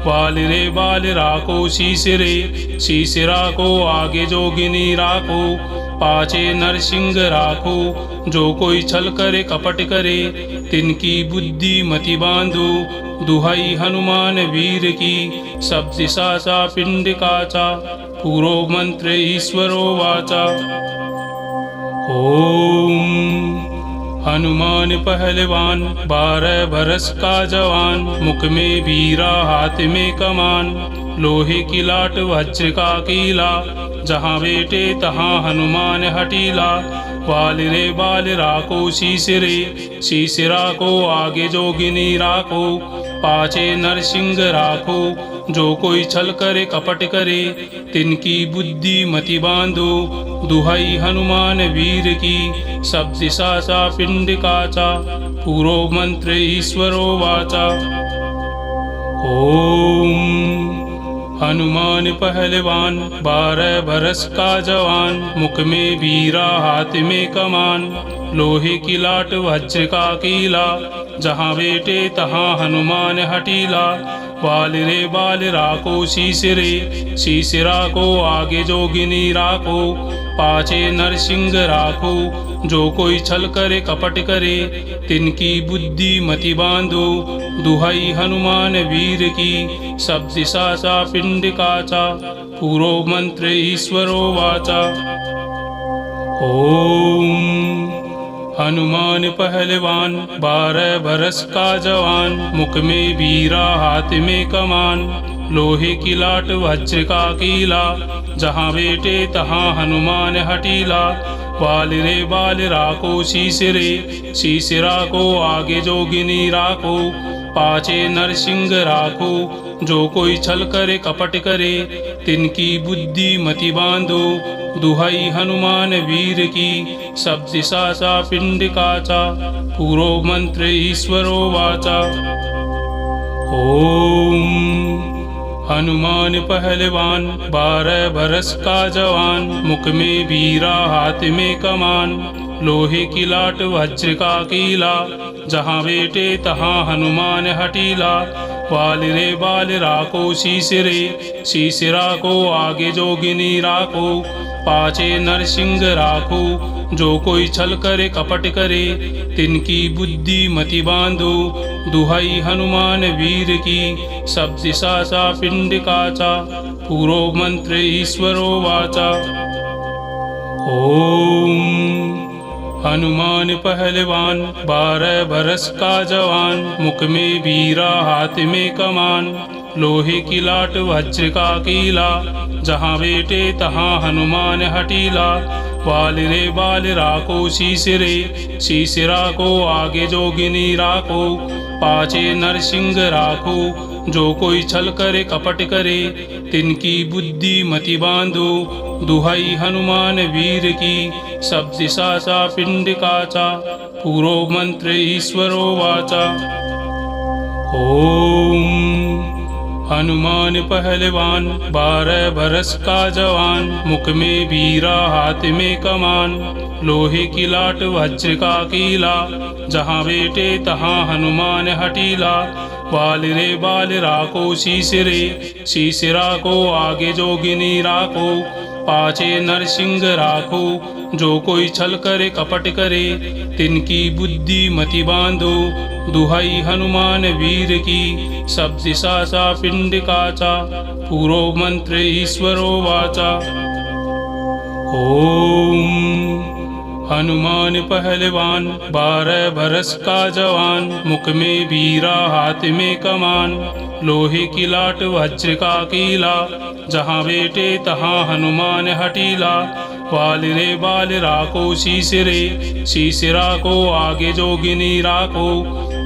बाल रे बाल राखो शीश रे, शीश राखो आगे जोगिनी राखो, पाछे नरसिंह राखो, जो कोई छल करे कपट करे, तिनकी बुद्धि मति बांधो। दुहाई हनुमान वीर की, सब दिशा सा पिंड काचा, पूरो मंत्र ईश्वरो वाचा। ओम हनुमान पहलवान 12 बरस का जवान, मुख में वीरा हाथ में कमान, लोहे की लाट वज्र का कीला, जहाँ बेटे तहाँ हनुमान हटीला। बाल रे बाल राखो शीश रे, शीश राखो आगे जोगिनी राखो, पाछे नरसिंह राखो, जो कोई छल करे कपट करे, तिनकी बुद्धि मति बांधो। दुहाई हनुमान वीर की, सब दिशा सा पिंड काचा, पूरो मंत्र ईश्वरो वाचा। ओम हनुमान पहलवान 12 बरस का जवान, मुख में वीरा हाथ में कमान, लोहे की लाट वज्र का कीला, जहाँ बेटे तहाँ हनुमान हटीला। बाल रे बाल राखो शीश रे, शीश राखो आगे जोगिनी राखो, पाछे नरसिंह राखो, जो कोई छल करे कपट करे, तिनकी बुद्धि मति बांधो। दुहाई हनुमान वीर की, सब दिशा सा पिंड काचा, पूरो मंत्र ईश्वरो वाचा। ओम हनुमान पहलवान 12 बरस का जवान, मुख में वीरा हाथ में कमान, लोहे की लाट वज्र का कीला, जहाँ बेटे तहाँ हनुमान हटीला। बाल रे बाल राखो शीश रे, शीश राखो आगे जोगिनी राखो, पाछे नरसिंह राखो, जो कोई छल करे कपट करे, तिनकी बुद्धि मति बांधो। दुहाई हनुमान वीर की, सब दिशा सा पिंड काचा, पूरो मंत्र ईश्वरो वाचा। ओम हनुमान पहलवान 12 बरस का जवान, मुख में वीरा हाथ में कमान, लोहे की लाट वज्र का कीला, जहाँ बेटे तहाँ हनुमान हटीला। बाल रे बाल राखो शीश रे, शीश राखो आगे जोगिनी राखो, पाछे नरसिंह राखो, जो कोई छल करे कपट करे, तिनकी बुद्धि मति बांधो। दुहाई हनुमान वीर की, सब दिशा सा पिंड काचा, पूरो मंत्र ईश्वरो वाचा। ओम हनुमान पहलवान 12 बरस का जवान, मुख में वीरा हाथ में कमान, लोहे की लाट वज्र का कीला, जहाँ बेटे तहाँ हनुमान हटीला। बाल रे बाल राखो शीश रे, शीश राखो आगे जोगिनी राखो, पाछे नरसिंह राखो, जो कोई छल करे कपट करे, तिनकी बुद्धि मति बांधो। दुहाई हनुमान वीर की, सब दिशा सा पिंड काचा, पूरो मंत्र ईश्वरो वाचा। ओम हनुमान पहलवान 12 बरस का जवान, मुख में वीरा हाथ में कमान, लोहे की लाट वज्र का कीला, जहाँ बेटे तहाँ हनुमान हटीला। बाल रे बाल राखो शीश रे, शीश राखो आगे जोगिनी राखो, पाछे नरसिंह राखो, जो कोई छल करे कपट करे, तिनकी बुद्धि मति बांधो। दुहाई हनुमान वीर की, सब दिशा सा पिंड काचा, पूरो मंत्र ईश्वरो वाचा। ओम हनुमान पहलवान 12 बरस का जवान, मुख में वीरा हाथ में कमान, लोहे की लाट वज्र का कीला, जहाँ बेटे तहाँ हनुमान हटीला। बाल रे बाल राखो शीश रे, शीश राखो आगे जोगिनी राखो,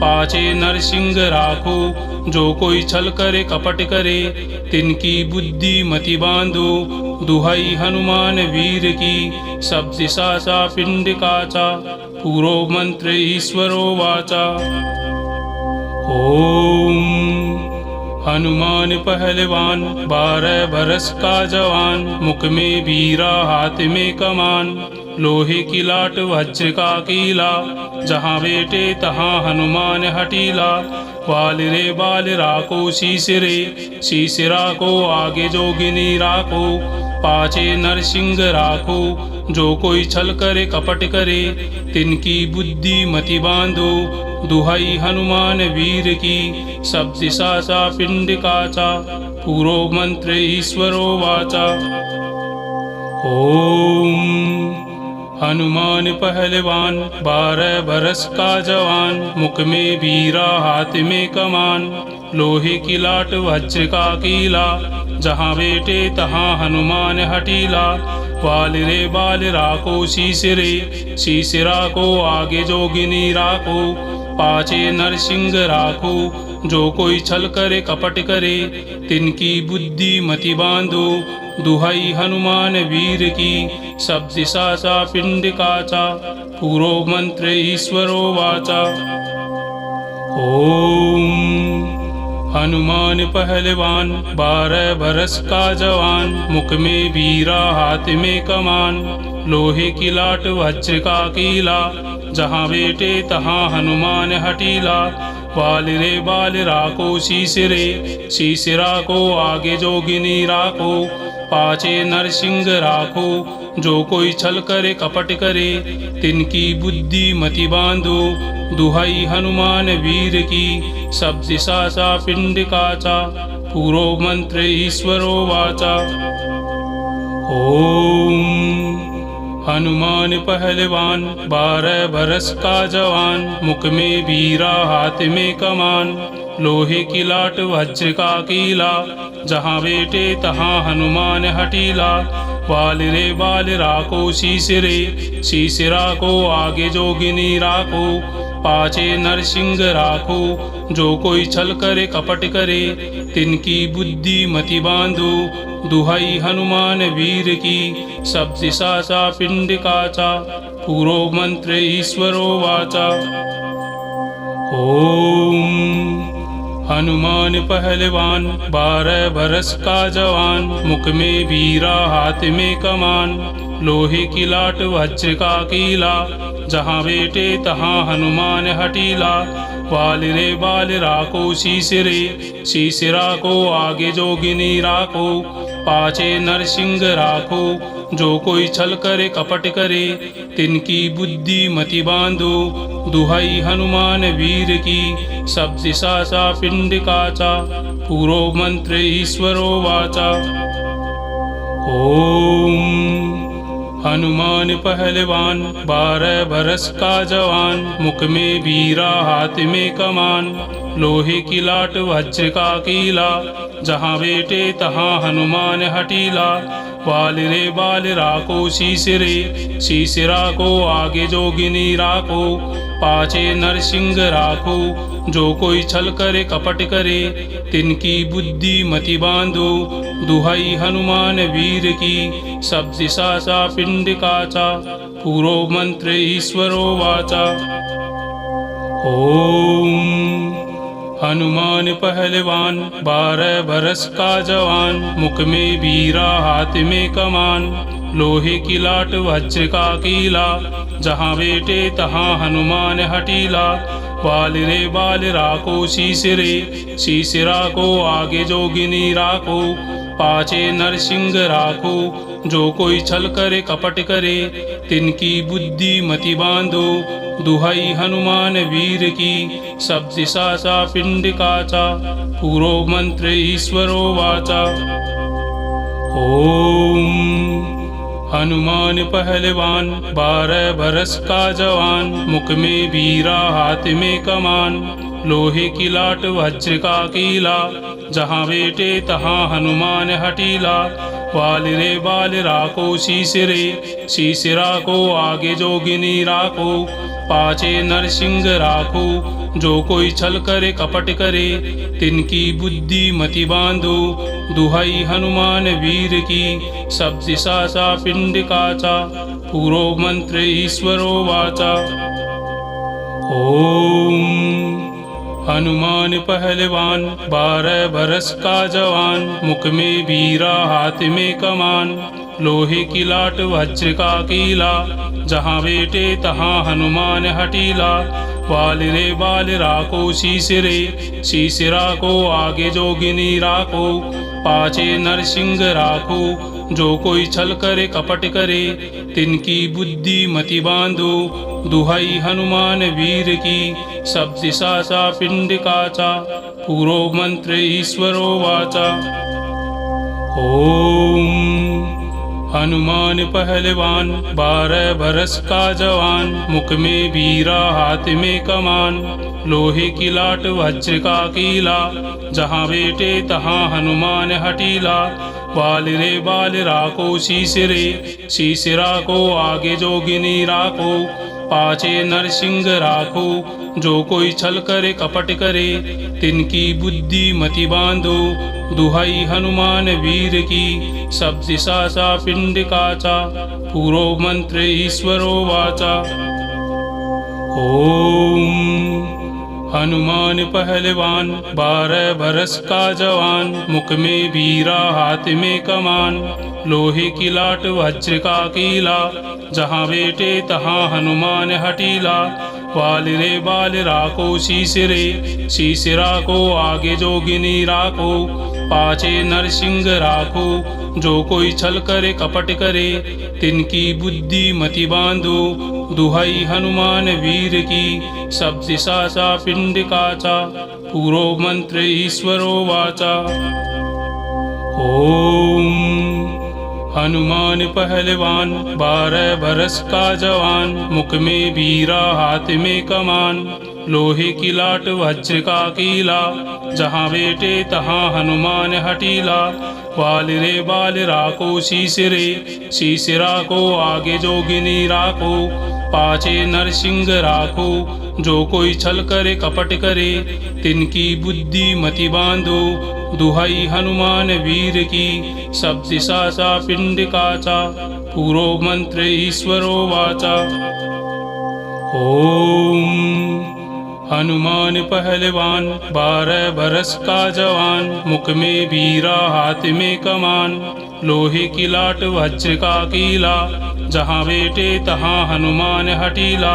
पाछे नरसिंह राखो, जो कोई छल करे कपट करे, तिनकी बुद्धि मति बांधो। दुहाई हनुमान वीर की, सब दिशा सा पिंड काचा, पूरो मंत्र ईश्वरो वाचा। ओम हनुमान पहलवान 12 बरस का जवान, मुख में वीरा हाथ में कमान, लोहे की लाट वज्र का कीला, जहाँ बेटे तहाँ हनुमान हटीला। बाल रे बाल राखो शीश रे, शीश राखो आगे जोगिनी राखो, पाछे नरसिंह राखो, जो कोई छल करे कपट करे, तिनकी बुद्धि मति बांधो। दुहाई हनुमान वीर की, सब दिशा सा पिंड काचा, पूरो मंत्र ईश्वरो वाचा। ओम हनुमान पहलवान 12 बरस का जवान, मुख में वीरा हाथ में कमान, लोहे की लाट वज्र का कीला, जहाँ बेटे तहाँ हनुमान हटीला। बाल रे बाल राखो शीश रे, शीश राखो आगे जोगिनी राखो, पाछे नरसिंह राखो, जो कोई छल करे कपट करे, तिनकी बुद्धि मति बांधो। दुहाई हनुमान वीर की, सब दिशा चा पिंड काचा, पूरो मंत्र ईश्वरो वाचा। ओम हनुमान पहलवान 12 बरस का जवान, मुख में वीरा हाथ में कमान, लोहे की लाट वज्र का कीला, जहाँ बेटे तहाँ हनुमान हटीला। बाल रे बाल राखो शीश रे, शीश राखो आगे जोगिनी राखो, पाछे नरसिंह राखो, जो कोई छल करे कपट करे, तिनकी बुद्धि मति बांधो। दुहाई हनुमान वीर की, सब दिशा चा पिंड काचा, पूरो मंत्र ईश्वरो वाचा। ओम हनुमान पहलवान 12 बरस का जवान, मुख में वीरा हाथ में कमान, लोहे की लाट वज्र का कीला, जहाँ बेटे तहाँ हनुमान हटीला। बाल रे बाल राखो शीश रे, शीश राखो आगे जोगिनी राखो, पाछे नरसिंह राखो, जो कोई छल करे कपट करे, तिनकी बुद्धि मति बांधो। दुहाई हनुमान वीर की, सब दिशा चा पिंड काचा, पूरो मंत्र ईश्वरो वाचा। ओम हनुमान पहलवान 12 बरस का जवान, मुख में वीरा हाथ में कमान, लोहे की लाट वज्र का कीला, जहाँ बेटे तहाँ हनुमान हटीला। बाल रे बाल राखो शीश रे, शीश राखो आगे जोगिनी राखो, पाछे नरसिंह राखो, जो कोई छल करे कपट करे, तिनकी बुद्धि मति बांधो। दुहाई हनुमान वीर की, सब दिशा चा पिंड काचा, पूरो मंत्र ईश्वरो वाचा। ओम हनुमान पहलवान 12 बरस का जवान, मुख में वीरा हाथ में कमान, लोहे की लाट वज्र का कीला, जहाँ बेटे तहाँ हनुमान हटीला। बाल रे बाल राखो शीश रे, शीश राखो आगे जोगिनी राखो, पाछे नरसिंह राखो, जो कोई छल करे कपट करे, तिनकी बुद्धि मति बांधो। दुहाई हनुमान वीर की, सब दिशा चा पिंड काचा, पूरो मंत्र ईश्वरो वाचा। ओम हनुमान पहलवान 12 बरस का जवान, मुख में वीरा हाथ में कमान, लोहे की लाट वज्र का कीला, जहाँ बेटे तहाँ हनुमान हटीला। बाल रे बाल राखो शीश रे, शीश राखो आगे जोगिनी राखो, पाछे नरसिंह राखो, जो कोई छल करे कपट करे, तिनकी बुद्धि मति बांधो। दुहाई हनुमान वीर की, सब दिशा चा पिंड काचा, पूरो मंत्र ईश्वरो वाचा। ओम हनुमान पहलवान 12 बरस का जवान, मुख में वीरा हाथ में कमान, लोहे की लाट वज्र का कीला, जहाँ बेटे तहाँ हनुमान हटीला। बाल रे बाल राखो शीश रे, शीश राखो आगे जोगिनी राखो, पाछे नरसिंह राखो, जो कोई छल करे कपट करे, तिनकी बुद्धि मति बांधो। दुहाई हनुमान वीर की, सब दिशा चा पिंड काचा, पूरो मंत्र ईश्वरो वाचा। ओम हनुमान पहलवान 12 बरस का जवान, मुख में वीरा हाथ में कमान, लोहे की लाट वज्र का कीला, जहाँ बेटे तहाँ हनुमान हटीला। बाल रे बाल राखो शीश रे, शीश राखो आगे जोगिनी राखो, पाछे नरसिंह राखो, जो कोई छल करे कपट करे, तिनकी बुद्धि मति बांधो। दुहाई हनुमान वीर की, सब दिशा चा पिंड काचा, पूरो मंत्र ईश्वरो वाचा। ओम हनुमान पहलवान 12 बरस का जवान, मुख में बीरा हाथ में कमान, लोहे की लाट वज्र का कीला, जहाँ बेटे तहाँ हनुमान हटीला। बाल रे बाल राखो शीश रे, शीश राखो आगे जोगिनी राखो, पाछे नरसिंह राखो, जो कोई छल करे कपट करे, तिनकी बुद्धि मति बांधो। दुहाई हनुमान वीर की, सब दिशा सा पिंड काचा, पूरो मंत्र ईश्वरो वाचा। ओम हनुमान पहलवान 12 बरस का जवान, मुख में बीरा हाथ में कमान, लोहे की लाट वज्र का कीला, जहाँ बेटे तहाँ हनुमान हटीला। बाल रे बाल राखो शीश रे, शीश राखो आगे जोगिनी राखो, पाछे नरसिंह राखो, जो कोई छल करे कपट करे, तिनकी बुद्धि मति बांधो। दुहाई हनुमान वीर की, सब दिशा सा पिंड काचा, पूरो मंत्र ईश्वरो वाचा। ओम हनुमान पहलवान 12 बरस का जवान, मुख में बीरा हाथ में कमान, लोहे की लाट वज्र का कीला, जहाँ बेटे तहाँ हनुमान हटीला। बाल रे बाल राखो शीश रे, शीश राखो आगे जोगिनी राखो, पाछे नरसिंह राखो, जो कोई छल करे कपट करे, तिनकी बुद्धि मति बांधो। दुहाई हनुमान वीर की, सब दिशा सा पिंड काचा, पूरो मंत्र ईश्वरो वाचा। ओम हनुमान पहलवान 12 बरस का जवान, मुख में बीरा हाथ में कमान, लोहे की लाट वज्र का कीला, जहाँ बेटे तहाँ हनुमान हटीला।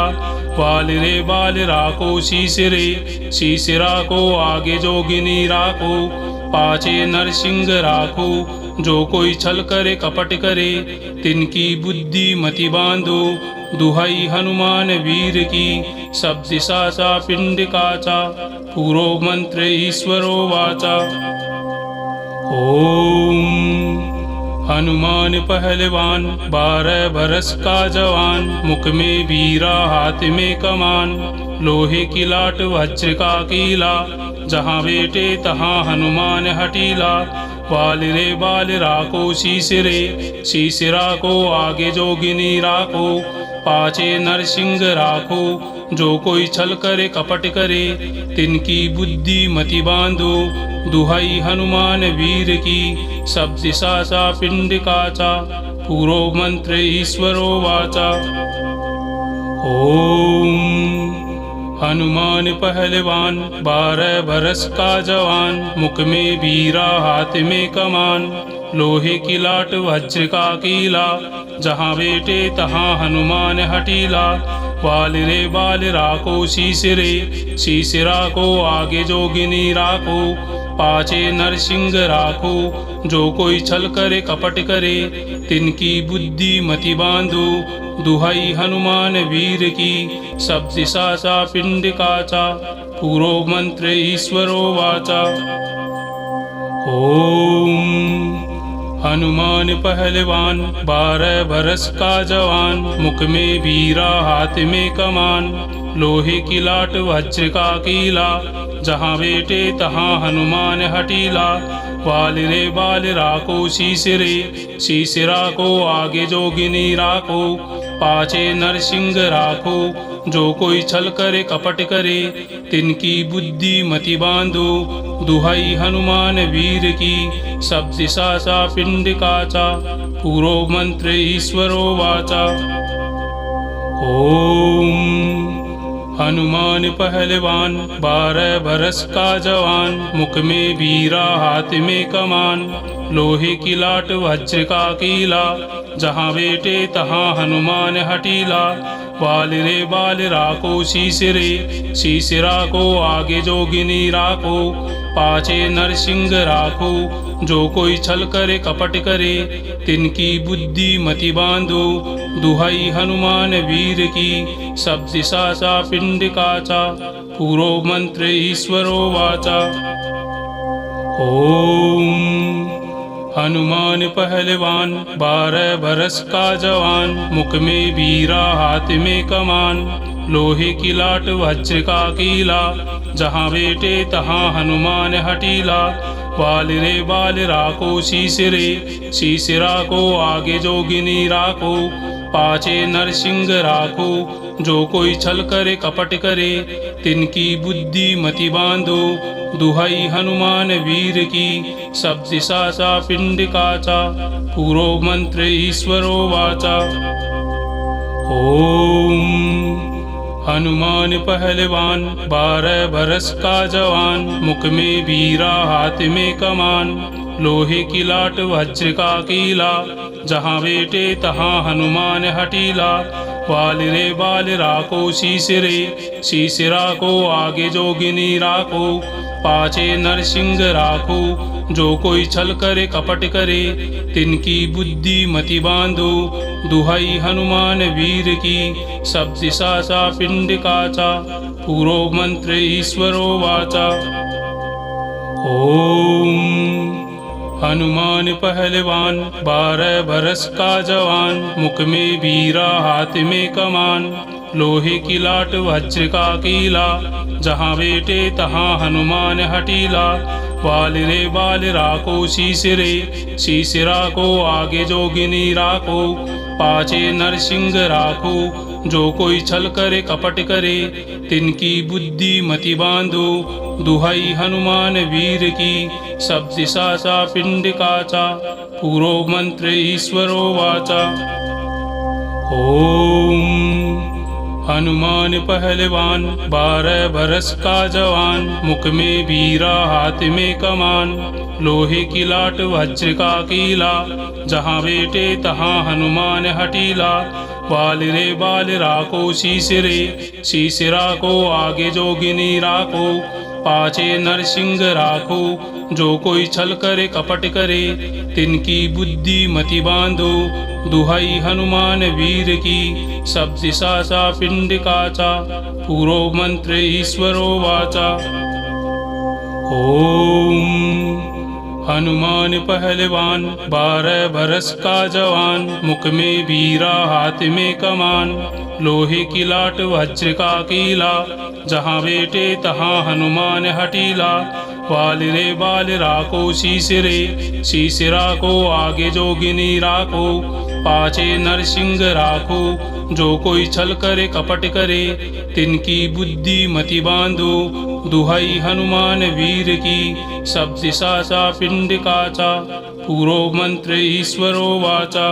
बाल रे बाल राखो शीश रे, शीश राखो आगे जोगिनी राखो, पाछे नरसिंह राखो, जो कोई छल करे कपट करे, तिनकी बुद्धि मति बांधो। दुहाई हनुमान वीर की, सब दिशा सा पिंड काचा, पूरो मंत्र ईश्वरो वाचा। ओम हनुमान पहलवान 12 बरस का जवान, मुख में बीरा हाथ में कमान, लोहे की लाट वज्र का कीला, जहाँ बेटे तहाँ हनुमान हटीला। बाल रे बाल राखो शीश रे, शीश राखो आगे जोगिनी राखो, पाछे नरसिंह राखो, जो कोई छल करे कपट करे, तिनकी बुद्धि मति बांधो। दुहाई हनुमान वीर की, सब दिशा सा पिंड काचा, पूरो मंत्र ईश्वरो वाचा। ओम हनुमान पहलवान 12 बरस का जवान, मुख में बीरा हाथ में कमान, लोहे की लाट वज्र का कीला, जहाँ बेटे तहाँ हनुमान हटीला। बाल रे बाल राखो शीश रे, शीश राखो आगे जोगिनी राखो, पाछे नरसिंह राखो, जो कोई छल करे कपट करे, तिनकी बुद्धि मति बांधो। दुहाई हनुमान वीर की, सब दिशा सा पिंड काचा, पूरो मंत्र ईश्वरो वाचा। ओम हनुमान पहलवान 12 बरस का जवान, मुख में बीरा हाथ में कमान, लोहे की लाट वज्र का कीला, जहाँ बेटे तहाँ हनुमान हटीला। बाल रे बाल राखो शीश रे, शीश राखो आगे जोगिनी राखो, पाछे नरसिंह राखो, जो कोई छल करे कपट करे, तिनकी बुद्धि मति बांधो। दुहाई हनुमान वीर की, सब दिशा सा पिंड काचा, पूरो मंत्र ईश्वरो वाचा। ओम हनुमान पहलवान 12 बरस का जवान, मुख में बीरा हाथ में कमान, लोहे की लाट वज्र का कीला, जहाँ बेटे तहाँ हनुमान हटीला। बाल रे बाल राखो शीश रे, शीश राखो आगे जोगिनी राखो, पाछे नरसिंह राखो, जो कोई छल करे कपट करे, तिनकी बुद्धि मति बांधो। दुहाई हनुमान वीर की, सब दिशा सा पिंड काचा, पूरो मंत्र ईश्वरो वाचा। ओम हनुमान पहलवान 12 बरस का जवान, मुख में वीरा हाथ में कमान, लोहे की लाट वज्र का कीला, जहाँ बेटे तहाँ हनुमान हटीला। बाल रे बाल राखो शीश रे, शीश राखो आगे जोगिनी राखो, पाछे नरसिंह राखो, जो कोई छल करे कपट करे, तिनकी बुद्धि मति बांधो। दुहाई हनुमान वीर की, सब दिशा चा पिंड काचा, पूरो मंत्र ईश्वरो वाचा। ओम हनुमान पहलवान 12 बरस का जवान, मुख में वीरा हाथ में कमान, लोहे की लाट वज्र का कीला, जहाँ बेटे तहाँ हनुमान हटीला। बाल रे बाल राखो शीश रे, शीश राखो आगे जोगिनी राखो, पाछे नरसिंह राखो, जो कोई छल करे कपट करे, तिनकी बुद्धि मति बांधो। दुहाई हनुमान वीर की, सब दिशा चा पिंड काचा, पूरो मंत्र ईश्वरो वाचा। ओम हनुमान पहलवान 12 बरस का जवान, मुख में वीरा हाथ में कमान, लोहे की लाट वज्र का कीला, जहाँ बेटे तहाँ हनुमान हटीला। बाल रे बाल राखो शीश रे, शीश राखो आगे जोगिनी राखो, पाछे नरसिंह राखो, जो कोई छल करे कपट करे, तिनकी बुद्धि मति बांधो। दुहाई हनुमान वीर की, सब दिशा चा पिंड काचा, पूरो मंत्र ईश्वरो वाचा। ओम हनुमान पहलवान 12 बरस का जवान, मुख में वीरा हाथ में कमान, लोहे की लाट वज्र का कीला, जहाँ बेटे तहाँ हनुमान हटीला। बाल रे बाल राखो शीश रे, शीश राखो आगे जोगिनी राखो, पाछे नरसिंह राखो, जो कोई छल करे कपट करे, तिनकी बुद्धि मति बांधो। दुहाई हनुमान वीर की, सब दिशा चा पिंड काचा, पूरो मंत्र ईश्वरो वाचा। ओम हनुमान पहलवान 12 बरस का जवान, मुख में वीरा हाथ में कमान, लोहे की लाट वज्र का कीला, जहाँ बेटे तहाँ हनुमान हटीला। बाल रे बाल राखो शीश रे, शीश राखो आगे जोगिनी राखो, पाछे नरसिंह राखो, जो कोई छल करे कपट करे, तिनकी बुद्धि मति बांधो। दुहाई हनुमान वीर की, सब दिशा चा पिंड काचा, पूरो मंत्र ईश्वरो वाचा।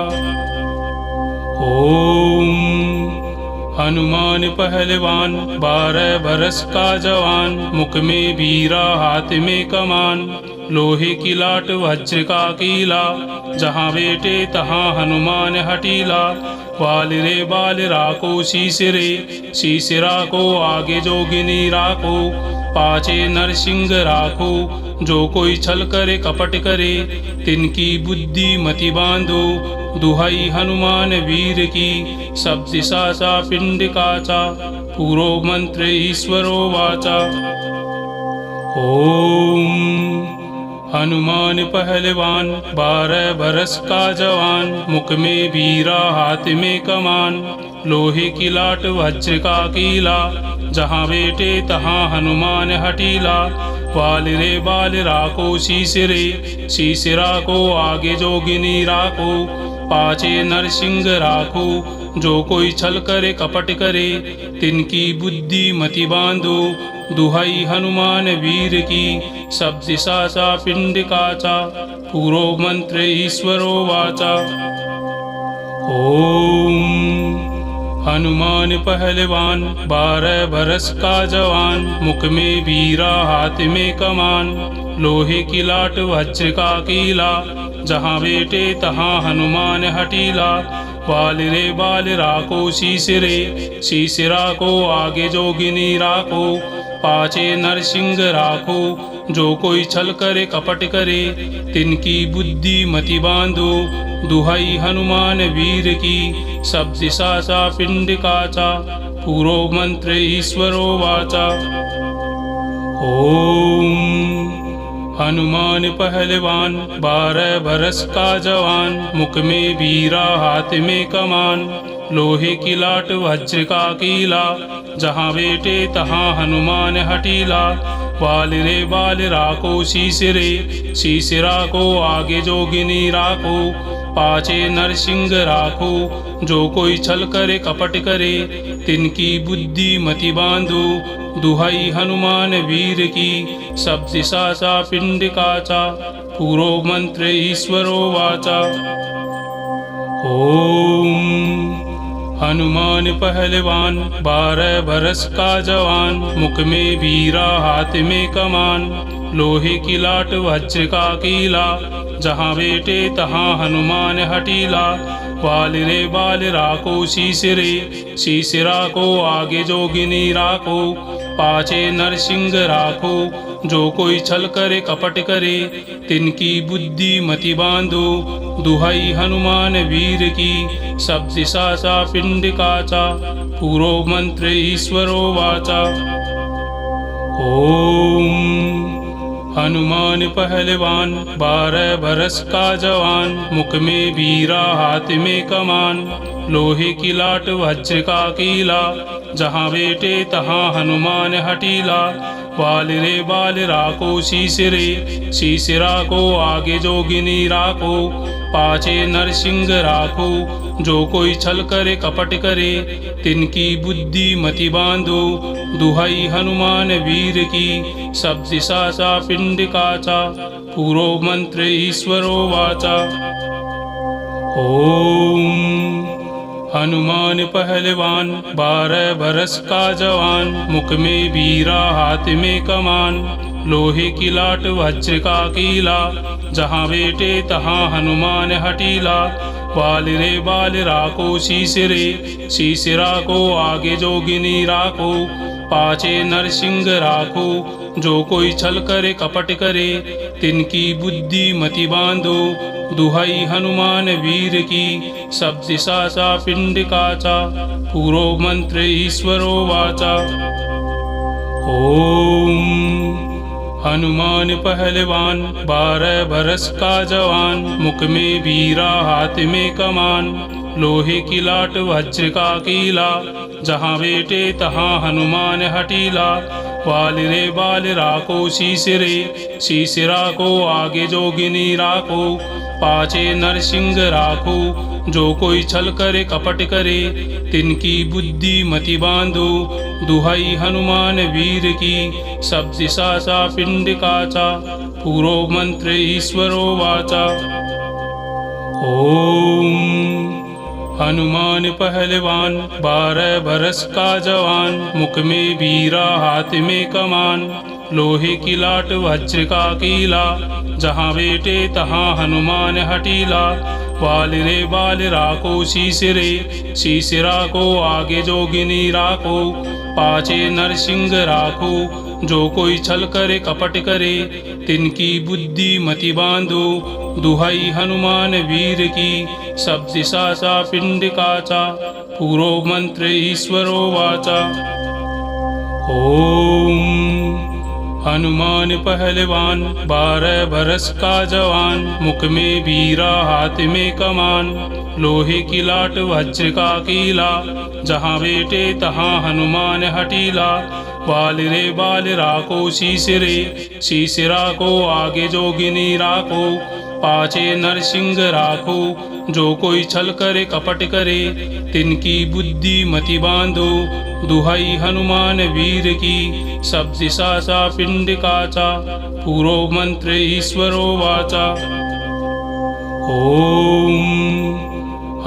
ओम हनुमान पहलवान 12 बरस का जवान, मुख में वीरा हाथ में कमान, लोहे की लाट वज्र का कीला, जहाँ बेटे तहाँ हनुमान हटीला। बाल रे बाल राखो शीश रे, शीश राखो आगे जोगिनी राखो, पाछे नरसिंह राखो, जो कोई छल करे कपट करे, तिनकी बुद्धि मति बांधो। दुहाई हनुमान वीर की, सब दिशा चा पिंड काचा, पूरो मंत्र ईश्वरो वाचा। ओम हनुमान पहलवान 12 बरस का जवान, मुख में वीरा हाथ में कमान, लोहे की लाट वज्र का कीला, जहाँ बेटे तहाँ हनुमान हटीला। बाल रे बाल राखो शीश रे, शीश राखो आगे जोगिनी राखो, पाछे नरसिंह राखो, जो कोई छल करे कपट करे, तिनकी बुद्धि मति बांधो। दुहाई हनुमान वीर की, सब दिशा चा पिंड काचा, पूरो मंत्र ईश्वरो वाचा। ओम हनुमान पहलवान 12 बरस का जवान, मुख में वीरा हाथ में कमान, लोहे की लाट वज्र का कीला, जहाँ बेटे तहाँ हनुमान हटीला। बाल रे बाल राखो शीश रे, शीश राखो आगे जोगिनी राखो, पाछे नरसिंह राखो, जो कोई छल करे कपट करे, तिनकी बुद्धि मति बांधो। दुहाई हनुमान वीर की, सब दिशा चा पिंड काचा, पूरो मंत्र ईश्वरो वाचा। ओम हनुमान पहलवान 12 बरस का जवान, मुख में बीरा हाथ में कमान, लोहे की लाट वज्र का कीला, जहाँ बेटे तहाँ हनुमान हटीला। बाल रे बाल राखो शीश रे, शीश राखो आगे जोगिनी राखो, पाछे नरसिंह राखो, जो कोई छल करे कपट करे, तिनकी बुद्धि मति बांधो। दुहाई हनुमान वीर की, सब दिशा सा पिंड काचा, पूरो मंत्र ईश्वरो वाचा। ओम हनुमान पहलवान 12 बरस का जवान, मुख में बीरा हाथ में कमान, लोहे की लाट वज्र का कीला, जहाँ बेटे तहाँ हनुमान हटीला। बाल रे बाल राखो शीश रे, शीश राखो आगे जोगिनी राखो, पाछे नरसिंह राखो, जो कोई छल करे कपट करे, तिनकी बुद्धि मति बांधो। दुहाई हनुमान वीर की, सब दिशा सा पिंड काचा, पूरो मंत्र ईश्वरो वाचा। ओम हनुमान पहलवान 12 बरस का जवान, मुख में बीरा हाथ में कमान, लोहे की लाट वज्र का कीला, जहाँ बेटे तहाँ हनुमान हटीला। बाल रे बाल राखो शीश रे, शीश राखो आगे जोगिनी राखो, पाछे नरसिंह राखो, जो कोई छल करे कपट करे, तिनकी बुद्धि मति बांधो। दुहाई हनुमान वीर की, सब दिशा सा पिंड काचा, पूरो मंत्र ईश्वरो वाचा। ओम हनुमान पहलवान 12 बरस का जवान, मुख में बीरा हाथ में कमान, लोहे की लाट वज्र का कीला, जहाँ बेटे तहाँ हनुमान हटीला। बाल रे बाल राखो शीश रे, शीश राखो आगे जोगिनी राखो, पाछे नरसिंह राखो, जो कोई छल करे कपट करे, तिनकी बुद्धि मति बांधो। दुहाई हनुमान वीर की, सब दिशा सा पिंड काचा, पूरो मंत्र ईश्वरो वाचा। ओम हनुमान पहलवान 12 बरस का जवान, मुख में बीरा हाथ में कमान, लोहे की लाट वज्र का कीला, जहाँ बेटे तहाँ हनुमान हटीला। बाल रे बाल राखो शीश रे, शीश राखो आगे जोगिनी राखो, पाछे नरसिंह राखो, जो कोई छल करे कपट करे, तिनकी बुद्धि मति बांधो। दुहाई हनुमान वीर की, सब दिशा सा पिंड काचा, पूरो मंत्र ईश्वरो वाचा। ओम हनुमान पहलवान 12 बरस का जवान, मुख में बीरा हाथ में कमान, लोहे की लाट वज्र का कीला, जहाँ बेटे तहाँ हनुमान हटीला। बाल रे बाल राखो शीश रे, शीश राखो आगे जोगिनी राखो, पाछे नरसिंह राखो, जो कोई छल करे कपट करे, तिनकी बुद्धि मति बांधो। दुहाई हनुमान वीर की, सब दिशा सा पिंड काचा, पूरो मंत्र ईश्वरो वाचा। ओम हनुमान पहलवान 12 बरस का जवान, मुख में बीरा हाथ में कमान, लोहे की लाट वज्र का कीला, जहाँ बेटे तहाँ हनुमान हटीला। बाल रे बाल राखो शीश रे, शीश राखो आगे जोगिनी राखो, पाछे नरसिंह राखो, जो कोई छल करे कपट करे, तिनकी बुद्धि मति बांधो। दुहाई हनुमान वीर की, सब दिशा सा पिंड काचा, पूरो मंत्र ईश्वरो वाचा। ओम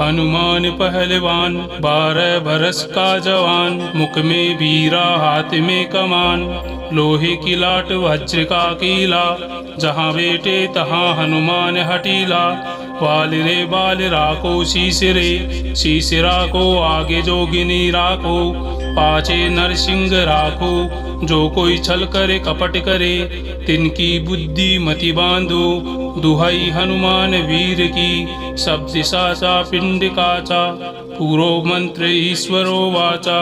हनुमान पहलवान 12 बरस का जवान, मुख में बीरा हाथ में कमान, लोहे की लाट वज्र का कीला, जहाँ बेटे तहाँ हनुमान हटीला। बाल रे बाल राखो शीश रे, शीश राखो आगे जोगिनी राखो, पाछे नरसिंह राखो, जो कोई छल करे कपट करे, तिनकी बुद्धि मति बांधो। दुहाई हनुमान वीर की, सब दिशा सा पिंड काचा, पूरो मंत्र ईश्वरो वाचा।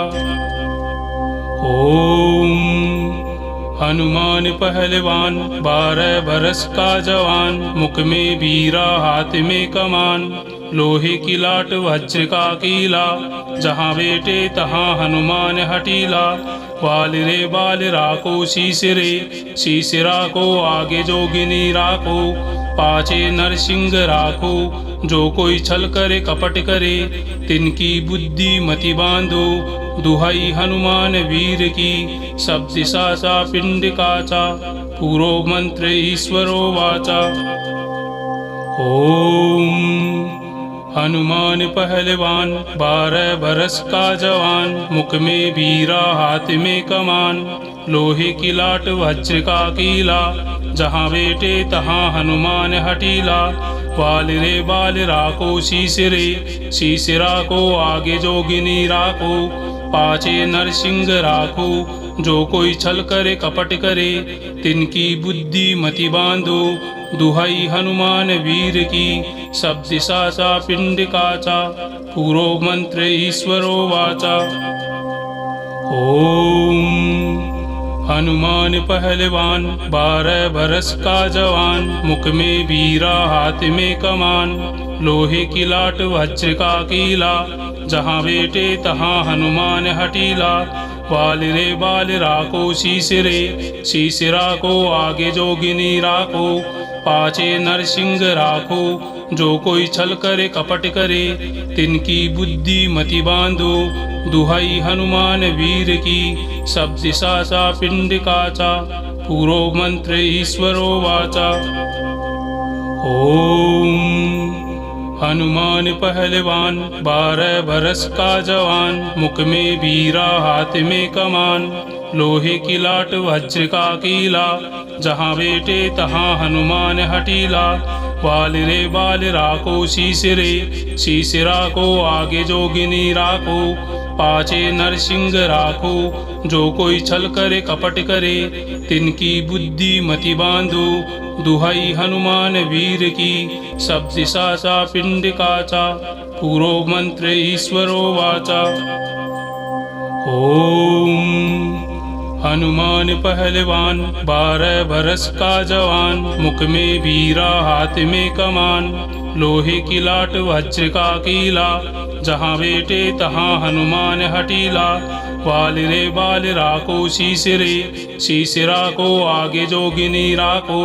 ओम हनुमान पहलवान 12 बरस का जवान, मुख में बीरा हाथ में कमान, लोहे की लाट वज्र का कीला, जहाँ बेटे तहाँ हनुमान हटीला। बाल रे बाल राको शीश रे, शीश राको आगे जोगिनी राको, पाछे नरसिंह राखो, जो कोई छल करे कपट करे, तिनकी बुद्धि मति बांधो। दुहाई हनुमान वीर की, सब दिशा सा पिंड काचा, पूरो मंत्र ईश्वरो वाचा। ओम हनुमान पहलवान 12 बरस का जवान, मुख में बीरा हाथ में कमान, लोहे की लाट वज्र का कीला, जहाँ बेटे तहाँ हनुमान हटीला। बाल रे बाल राको शीश रे, शीश राको आगे जोगिनी राको, पाछे नरसिंह राखो, जो कोई छल करे कपट करे, तिनकी बुद्धि मति बांधो। दुहाई हनुमान वीर की, सब दिशा सा पिंड काचा, पूरो मंत्र ईश्वरो वाचा। ओम हनुमान पहलवान 12 बरस का जवान, मुख में बीरा हाथ में कमान, लोहे की लाट वज्र का कीला, जहाँ बेटे तहाँ हनुमान हटीला। बाल रे बाल राको शीश रे, शीश राको आगे जोगिनी राको, पाछे नरसिंह राखो, जो कोई छल करे कपट करे, तिनकी बुद्धि मति बांधो। दुहाई हनुमान वीर की, सब दिशा सा पिंड काचा, पूरो मंत्र ईश्वरो वाचा। ओम हनुमान पहलवान 12 बरस का जवान, मुख में बीरा हाथ में कमान, लोहे की लाट वज्र का कीला, जहाँ बेटे तहाँ हनुमान हटीला। बाल रे बाल राको शीश रे, शीश राको आगे जोगिनी राको, पाछे नरसिंह राखो, जो कोई छल करे कपट करे, तिनकी बुद्धि मति बांधो। दुहाई हनुमान वीर की, सब दिशा सा पिंड काचा, पूरो मंत्र ईश्वरो वाचा। ओम हनुमान पहलवान 12 बरस का जवान, मुख में बीरा हाथ में कमान, लोहे की लाट वज्र का कीला, जहाँ बेटे तहाँ हनुमान हटीला। बाल रे बाल राको शीश रे, शीश राको आगे जोगिनी राको,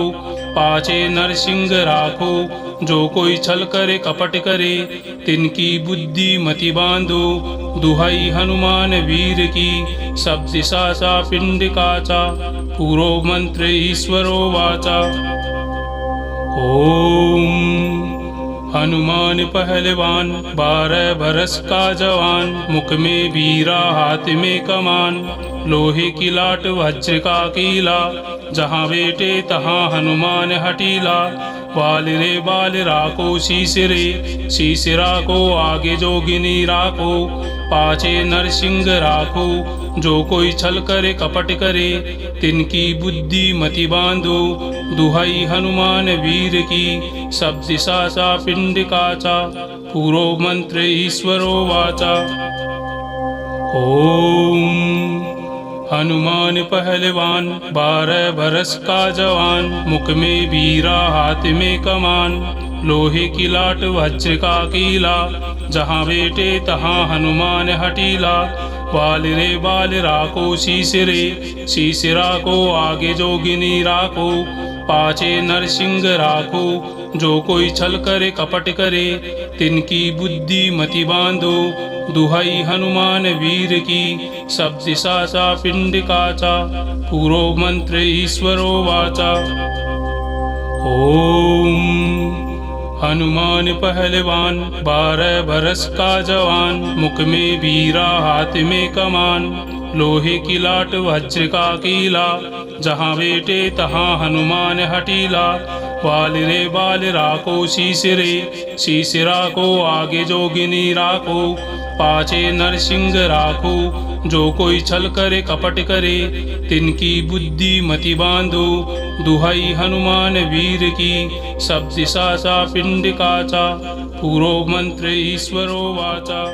पाछे नरसिंह राखो, जो कोई छल करे कपट करे, तिनकी बुद्धि मति बांधो। दुहाई हनुमान वीर की, सब दिशा सा पिंड काचा, पूरो मंत्र ईश्वरो वाचा। ओम हनुमान पहलवान 12 बरस का जवान, मुख में बीरा हाथ में कमान, लोहे की लाट वज्र का कीला, जहाँ बेटे तहाँ हनुमान हटीला। बाल रे बाल राको शीश रे, शीश राको आगे जोगिनी राको, पाछे नरसिंह राखो, जो कोई छल करे कपट करे, तिनकी बुद्धि मति बांधो। दुहाई हनुमान वीर की, सब दिशा सा पिंड काचा, पूरो मंत्र ईश्वरो वाचा। ओम हनुमान पहलवान 12 बरस का जवान, मुख में बीरा हाथ में कमान, लोहे की लाट वज्र का कीला, जहाँ बेटे तहाँ हनुमान हटीला। बाल रे बाल राको शीश रे, शीश राको आगे जोगिनी राको, पाछे नरसिंह राखो, जो कोई छल करे कपट करे, तिनकी बुद्धि मति बांधो। दुहाई हनुमान वीर की, सब दिशा सा पिंड काचा, पूरो मंत्र ईश्वरो वाचा। ओम हनुमान पहलवान 12 बरस का जवान, मुख में बीरा हाथ में कमान, लोहे की लाट वज्र का कीला, जहाँ बेटे तहाँ हनुमान हटीला। बाल रे बाल राको शीश रे, शीश राको आगे जोगिनी राको, पाछे नरसिंह राखो, जो कोई छल करे कपट करे, तिनकी बुद्धि मति बांधो। दुहाई हनुमान वीर की, सब दिशा सा पिंड काचा, पूरो मंत्र ईश्वरो वाचा।